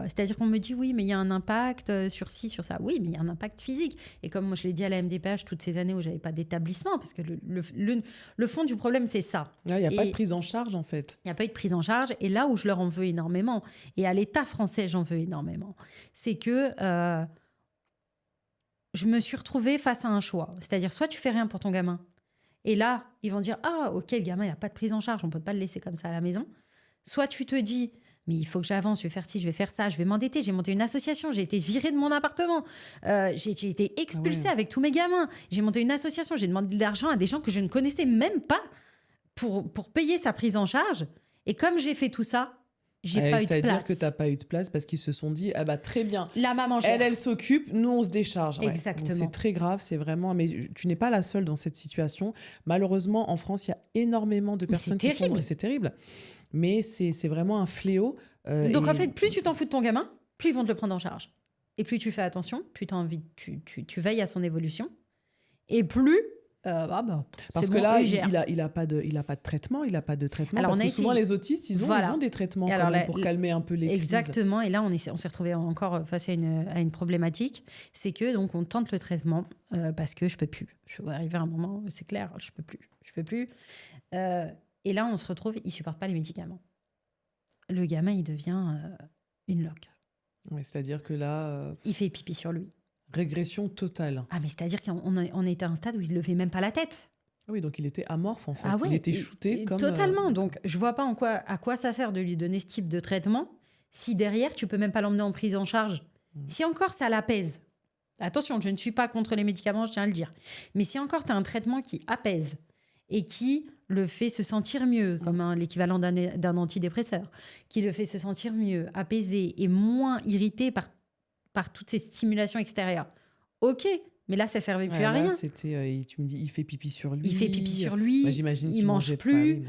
C'est-à-dire qu'on me dit oui, mais il y a un impact sur ci, sur ça. Oui, mais il y a un impact physique. Et comme moi, je l'ai dit à la MDPH toutes ces années où j'avais pas d'établissement, parce que le fond du problème, c'est ça. Il n'y a pas de prise en charge, en fait. Il n'y a pas eu de prise en charge. Et là où je leur en veux énormément, et à l'État français, j'en veux énormément, c'est que... je me suis retrouvée face à un choix. C'est-à-dire, soit tu fais rien pour ton gamin. Et là, ils vont dire, ah, ok, le gamin, il n'y a pas de prise en charge, on ne peut pas le laisser comme ça à la maison. Soit tu te dis, mais il faut que j'avance, je vais faire ci, je vais faire ça, je vais m'endetter, j'ai monté une association, j'ai été virée de mon appartement, j'ai été expulsée avec tous mes gamins, j'ai monté une association, j'ai demandé de l'argent à des gens que je ne connaissais même pas pour payer sa prise en charge. Et comme j'ai fait tout ça, j'ai pas eu de place. C'est-à-dire que tu n'as pas eu de place parce qu'ils se sont dit, ah bah très bien, la maman gère. Elle s'occupe, nous on se décharge. Exactement. C'est très grave, c'est vraiment... Mais tu n'es pas la seule dans cette situation. Malheureusement, en France, il y a énormément de personnes qui sont... C'est terrible. Mais c'est vraiment un fléau. Donc en fait, plus tu t'en fous de ton gamin, plus ils vont te le prendre en charge. Et plus tu fais attention, plus tu veilles à son évolution. Et plus... parce que là, il a pas de traitement, alors, parce que souvent les autistes, ils ont des traitements quand même pour calmer un peu les crises. Exactement, et là on s'est retrouvé encore face à une problématique, c'est que donc on tente le traitement parce que je peux plus. Je vais arriver à un moment, c'est clair, je peux plus. Et là on se retrouve, il supporte pas les médicaments. Le gamin il devient une loque. Ouais, c'est-à-dire que là, il fait pipi sur lui. Régression totale. Ah, mais c'est-à-dire qu'on était à un stade où il ne levait même pas la tête. Oui, donc il était amorphe en fait. Ah ouais, il était shooté comme... Totalement. Donc je ne vois pas à quoi ça sert de lui donner ce type de traitement si derrière, tu ne peux même pas l'emmener en prise en charge. Si encore ça l'apaise. Attention, je ne suis pas contre les médicaments, je tiens à le dire. Mais si encore tu as un traitement qui apaise et qui le fait se sentir mieux, comme l'équivalent d'un antidépresseur, qui le fait se sentir mieux, apaisé et moins irrité par toutes ces stimulations extérieures. Ok, mais là, ça servait plus à rien. Tu me dis, il fait pipi sur lui. Il fait pipi sur lui. Bah, j'imagine il mange plus.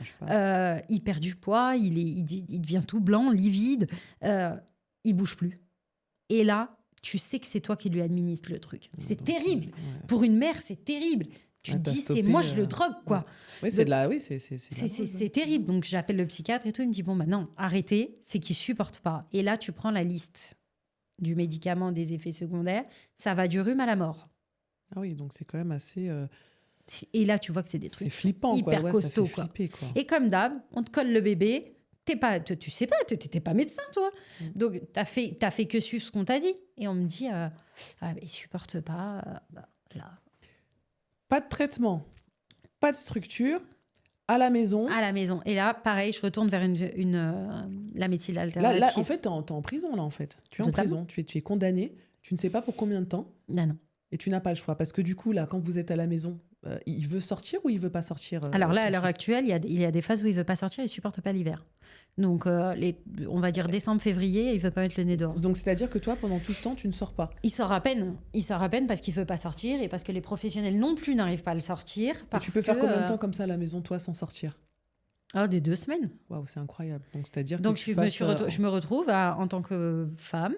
Il perd du poids. Il devient tout blanc, livide. Il bouge plus. Et là, tu sais que c'est toi qui lui administres le truc. C'est terrible. Ouais. Pour une mère, c'est terrible. Tu te dis, c'est moi, je le drogue, quoi. Ouais. C'est terrible. Donc, j'appelle le psychiatre et tout. Il me dit, bon, bah non, arrêtez. C'est qu'il supporte pas. Et là, tu prends la liste du médicament, des effets secondaires, ça va du rhume à la mort. Ah oui, donc c'est quand même assez... Et là, tu vois que c'est des trucs flippant, hyper costauds. Ça fait flipper, quoi. Et comme d'hab, on te colle le bébé, tu sais pas, t'es pas médecin, toi. Donc, t'as fait que suivre ce qu'on t'a dit. Et on me dit, il supporte pas. Là. Pas de traitement, pas de structure, à la maison. À la maison. Et là, pareil, je retourne vers la médecine alternative. Là, en fait, t'es en prison, là, en fait. Tu es en prison, tu es condamné, tu ne sais pas pour combien de temps. Non. Et tu n'as pas le choix. Parce que du coup, là, quand vous êtes à la maison, il veut sortir ou il veut pas sortir Alors là, à l'heure actuelle, il y a des phases où il veut pas sortir, il supporte pas l'hiver. Donc, on va dire décembre, février, il veut pas mettre le nez dehors. Donc, c'est-à-dire que toi, pendant tout ce temps, tu ne sors pas? Il sort à peine. Il sort à peine parce qu'il veut pas sortir et parce que les professionnels non plus n'arrivent pas à le sortir. Et tu peux faire combien de temps comme ça à la maison, toi, sans sortir? Des 2 semaines. Waouh, c'est incroyable. Donc, c'est-à-dire que je me retrouve en tant que femme.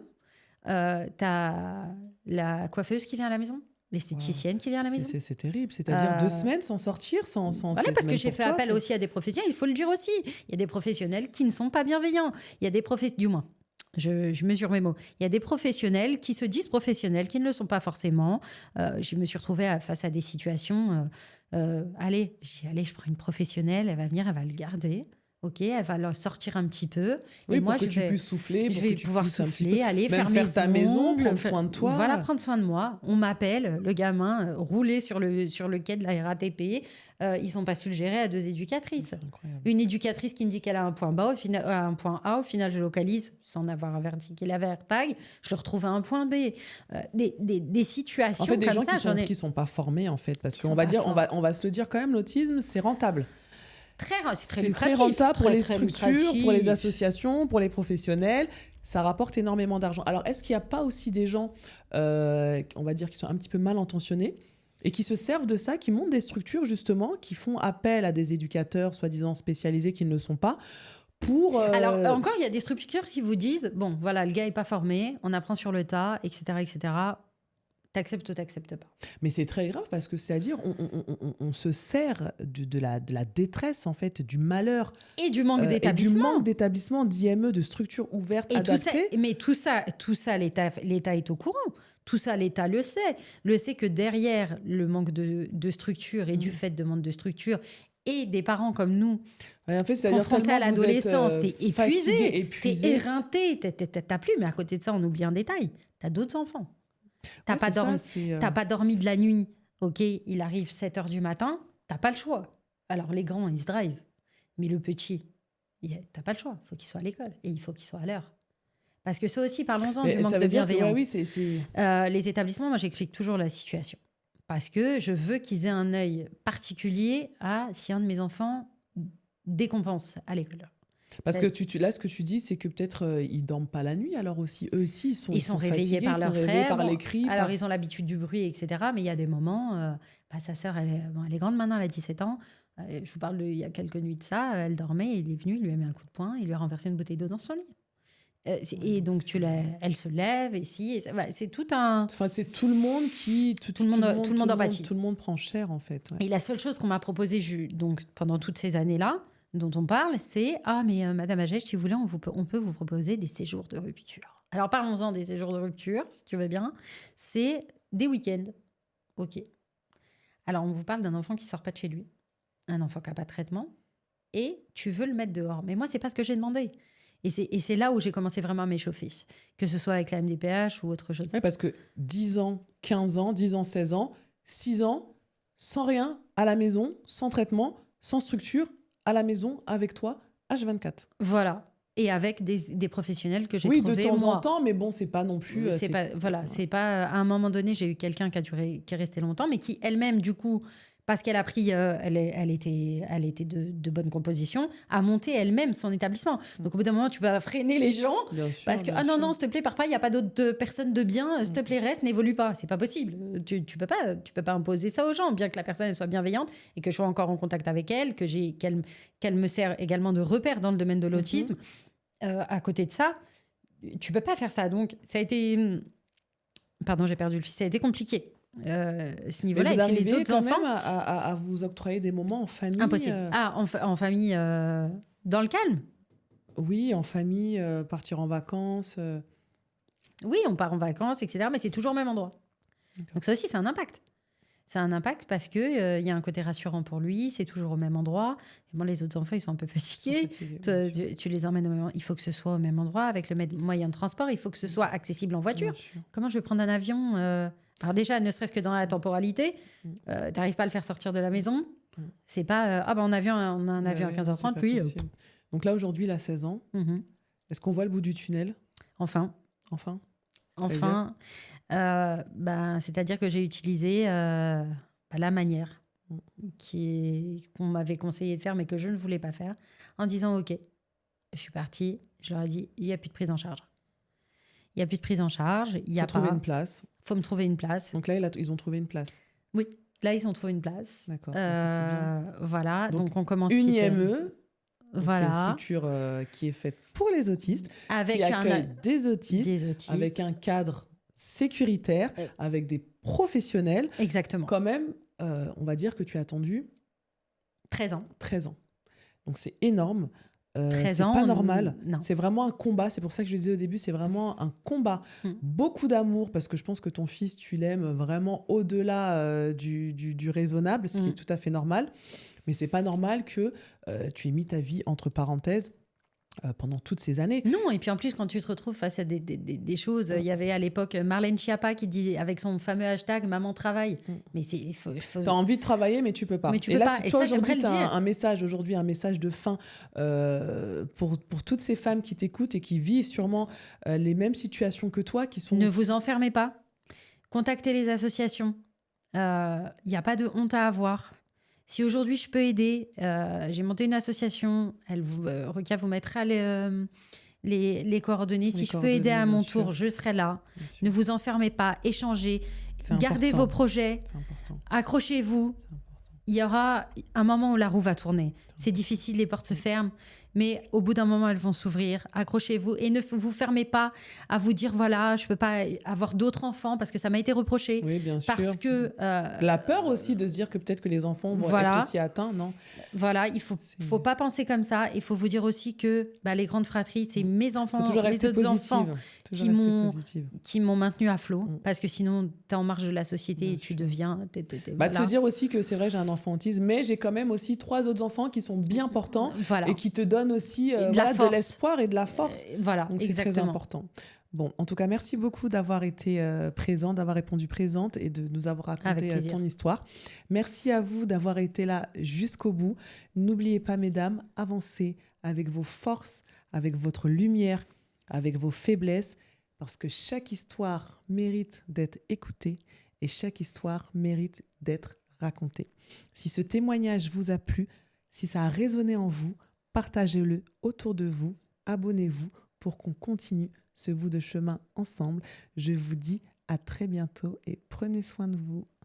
T'as la coiffeuse qui vient à la maison, l'esthéticienne qui vient à la maison. C'est terrible. C'est-à-dire 2 semaines sans sortir, sans voilà, parce que j'ai fait appel aussi à des professionnels. Il faut le dire aussi. Il y a des professionnels qui ne sont pas bienveillants. Il y a des du moins. Je mesure mes mots. Il y a des professionnels qui se disent professionnels, qui ne le sont pas forcément. Je me suis retrouvée face à des situations. Allez, je prends une professionnelle, elle va venir, elle va le garder. Ok, elle va le sortir un petit peu. Oui, et moi, tu puisses souffler. Je vais pouvoir souffler, aller même faire ta maison, prendre soin de toi. Voilà, prendre soin de moi. On m'appelle, le gamin, rouler sur le quai de la RATP. Ils n'ont pas su le gérer à 2 éducatrices. Une éducatrice qui me dit qu'elle a un point A, au final, je localise, sans avoir averti qu'il avait AirTag, je le retrouve à un point B. Des situations en fait, comme ça. Des gens qui ne sont pas formés, en fait. Parce qu'on va dire, on va se le dire quand même, l'autisme, c'est rentable. C'est très C'est lucratif. très rentable pour Très, les très structures, lucratif. pour les associations, pour les professionnels. Ça rapporte énormément d'argent. Alors, est-ce qu'il n'y a pas aussi des gens, on va dire, qui sont un petit peu mal intentionnés et qui se servent de ça, qui montent des structures, justement, qui font appel à des éducateurs, soi-disant spécialisés, qui ne le sont pas, pour... Alors, encore, il y a des structures qui vous disent, bon, voilà, le gars n'est pas formé, on apprend sur le tas, etc., etc. T'acceptes ou t'acceptes pas. Mais c'est très grave parce que, c'est-à-dire, on se sert de la détresse, en fait, du malheur Et du manque et du d'établissement. manque d'établissements, d'IME, de structures ouvertes, Et tout ça, adaptées. mais tout ça, l'État est au courant. Tout ça, l'État le sait. Le sait que derrière le manque de structure et du fait de manque de structure et des parents comme nous, Ouais, en fait, c'est-à-dire confrontés à tellement vous êtes, l'adolescence, t'es fatigué, épuisé, t'es éreinté, t'as plus. Mais à côté de ça, on oublie un détail. T'as d'autres enfants. T'as Ouais, pas c'est ça, dormi, c'est, t'as pas dormi de la nuit. Ok, il arrive 7h du matin, t'as pas le choix. Alors les grands, ils se drivent. Mais le petit, t'as pas le choix. Il faut qu'il soit à l'école et il faut qu'il soit à l'heure. Parce que ça aussi, parlons-en Mais du manque ça de veut dire que, bienveillance. ouais, oui, c'est... Les établissements, moi j'explique toujours la situation. Parce que je veux qu'ils aient un œil particulier à si un de mes enfants décompense à l'école. Parce que là, ce que tu dis, c'est que peut-être ils dorment pas la nuit. Alors aussi, eux aussi, Ils sont réveillés fatigués, par ils sont leurs réveillés frères. par Bon, les cris. alors ils ont l'habitude du bruit, etc. Mais il y a des moments, sa sœur, elle est grande maintenant, elle a 17 ans. Je vous parle il y a quelques nuits de ça. Elle dormait, il est venu, il lui a mis un coup de poing, il lui a renversé une bouteille d'eau dans son lit. Et donc elle se lève et c'est tout un. Enfin, c'est tout le monde qui Tout le monde en pâtit. Tout le monde prend cher en fait. Ouais. Et la seule chose qu'on m'a proposée donc pendant toutes ces années-là, dont on parle, c'est mais Madame Agege, si vous voulez, on peut vous proposer des séjours de rupture. Alors parlons-en des séjours de rupture, si tu veux bien. C'est des week-ends. Ok. Alors on vous parle d'un enfant qui sort pas de chez lui, un enfant qui n'a pas de traitement, et tu veux le mettre dehors. Mais moi, c'est pas ce que j'ai demandé. Et c'est là où j'ai commencé vraiment à m'échauffer, que ce soit avec la MDPH ou autre chose. Ouais, parce que 10 ans, 15 ans, 10 ans, 16 ans, 6 ans, sans rien, à la maison, sans traitement, sans structure, à la maison, avec toi, H24. Voilà. Et avec des professionnels que j'ai Oui, trouvés, de temps moi. en temps, mais bon, c'est pas non plus... C'est pas... À un moment donné, j'ai eu quelqu'un qui est resté longtemps, mais qui elle-même, du coup, parce qu'elle a pris... elle était de bonne composition, a monté elle-même son établissement. Donc, au bout d'un moment, tu peux freiner les gens. Bien sûr, Parce que, bien sûr. non, s'il te plaît, pars pas, il n'y a pas d'autres personnes de bien, s'il te plaît, reste, n'évolue pas. C'est pas possible. Tu peux pas imposer ça aux gens, bien que la personne elle soit bienveillante et que je sois encore en contact avec elle, qu'elle me sert également de repère dans le domaine de l'autisme. À côté de ça, tu peux pas faire ça. Donc, ça a été... Pardon, j'ai perdu le fil. Ça a été compliqué, ce niveau-là. Mais vous Et puis les arrivez autres quand enfants... même à vous octroyer des moments en famille. Impossible. En famille, dans le calme. Oui, en famille, partir en vacances. Oui, on part en vacances, etc. Mais c'est toujours au même endroit. D'accord. Donc ça aussi, c'est un impact. C'est un impact parce qu'il y a un côté rassurant pour lui, c'est toujours au même endroit. Et bon, les autres enfants, ils sont un peu fatigués. Toi, tu les emmènes au même endroit. Il faut que ce soit au même endroit, avec le moyen de transport. Il faut que ce soit accessible en voiture. Comment je vais prendre un avion Alors déjà, ne serait-ce que dans la temporalité, tu n'arrives pas à le faire sortir de la maison. C'est pas, en avion, on a un avion à 15h30, lui. Donc là, aujourd'hui, il a 16 ans. Est-ce qu'on voit le bout du tunnel ? Enfin. C'est-à-dire que j'ai utilisé la manière qu'on m'avait conseillé de faire, mais que je ne voulais pas faire, en disant OK, je suis partie, je leur ai dit il n'y a plus de prise en charge. Il n'y a plus de prise en charge. Il faut trouver une place. Il faut me trouver une place. Donc là, ils ont trouvé une place. Oui, là, ils ont trouvé une place. D'accord. Ça, c'est bien. Voilà, donc on commence une IME. Voilà. C'est une structure qui est faite pour les autistes, avec qui accueille des autistes, avec un cadre sécuritaire, avec des professionnels. Exactement. Quand même, on va dire que tu as attendu 13 ans. 13 ans. Donc c'est énorme. 13 c'est ans, pas normal. Non. C'est vraiment un combat. C'est pour ça que je le disais au début, c'est vraiment un combat. Beaucoup d'amour, parce que je pense que ton fils, tu l'aimes vraiment au-delà du raisonnable, ce qui est tout à fait normal. Mais c'est pas normal que tu aies mis ta vie entre parenthèses pendant toutes ces années. Non, et puis en plus, quand tu te retrouves face à des choses, il y avait à l'époque Marlène Schiappa qui disait, avec son fameux hashtag « Maman travaille ». Mais c'est... T'as envie de travailler, mais tu peux pas. Mais tu peux pas. Si toi, aujourd'hui, t'as un message de fin pour toutes ces femmes qui t'écoutent et qui vivent sûrement les mêmes situations que toi, qui sont... Ne vous enfermez pas. Contactez les associations. Il n'y a pas de honte à avoir. Si aujourd'hui je peux aider, j'ai monté une association, Rokia vous mettra les coordonnées. Si je peux aider à bien mon sûr, tour, je serai là. bien sûr. Ne vous enfermez pas, échangez, C'est gardez important. vos projets, C'est important. accrochez-vous. C'est important. Il y aura un moment où la roue va tourner. C'est difficile, les portes se ferment, mais au bout d'un moment, elles vont s'ouvrir. Accrochez-vous et ne vous fermez pas à vous dire, voilà, je ne peux pas avoir d'autres enfants parce que ça m'a été reproché. Oui, bien sûr. Parce que... La peur aussi de se dire que peut-être que les enfants vont Voilà. être aussi atteints, non? Voilà, il faut pas penser comme ça. Il faut vous dire aussi que les grandes fratries, c'est mes enfants, Faut toujours mes rester autres enfants qui m'ont maintenu à flot. Parce que sinon, tu es en marge de la société Bien et tu sûr. deviens... De se dire aussi que c'est vrai, j'ai un enfant autiste, mais j'ai quand même aussi 3 autres enfants qui sont bien portants Voilà. et qui te donnent aussi de l'espoir et de la force. Voilà, Donc c'est exactement. très important. Bon, en tout cas, merci beaucoup d'avoir été présente, d'avoir répondu présente et de nous avoir raconté ton histoire. Merci à vous d'avoir été là jusqu'au bout. N'oubliez pas, mesdames, avancez avec vos forces, avec votre lumière, avec vos faiblesses, parce que chaque histoire mérite d'être écoutée et chaque histoire mérite d'être racontée. Si ce témoignage vous a plu, si ça a résonné en vous, partagez-le autour de vous, abonnez-vous pour qu'on continue ce bout de chemin ensemble. Je vous dis à très bientôt et prenez soin de vous.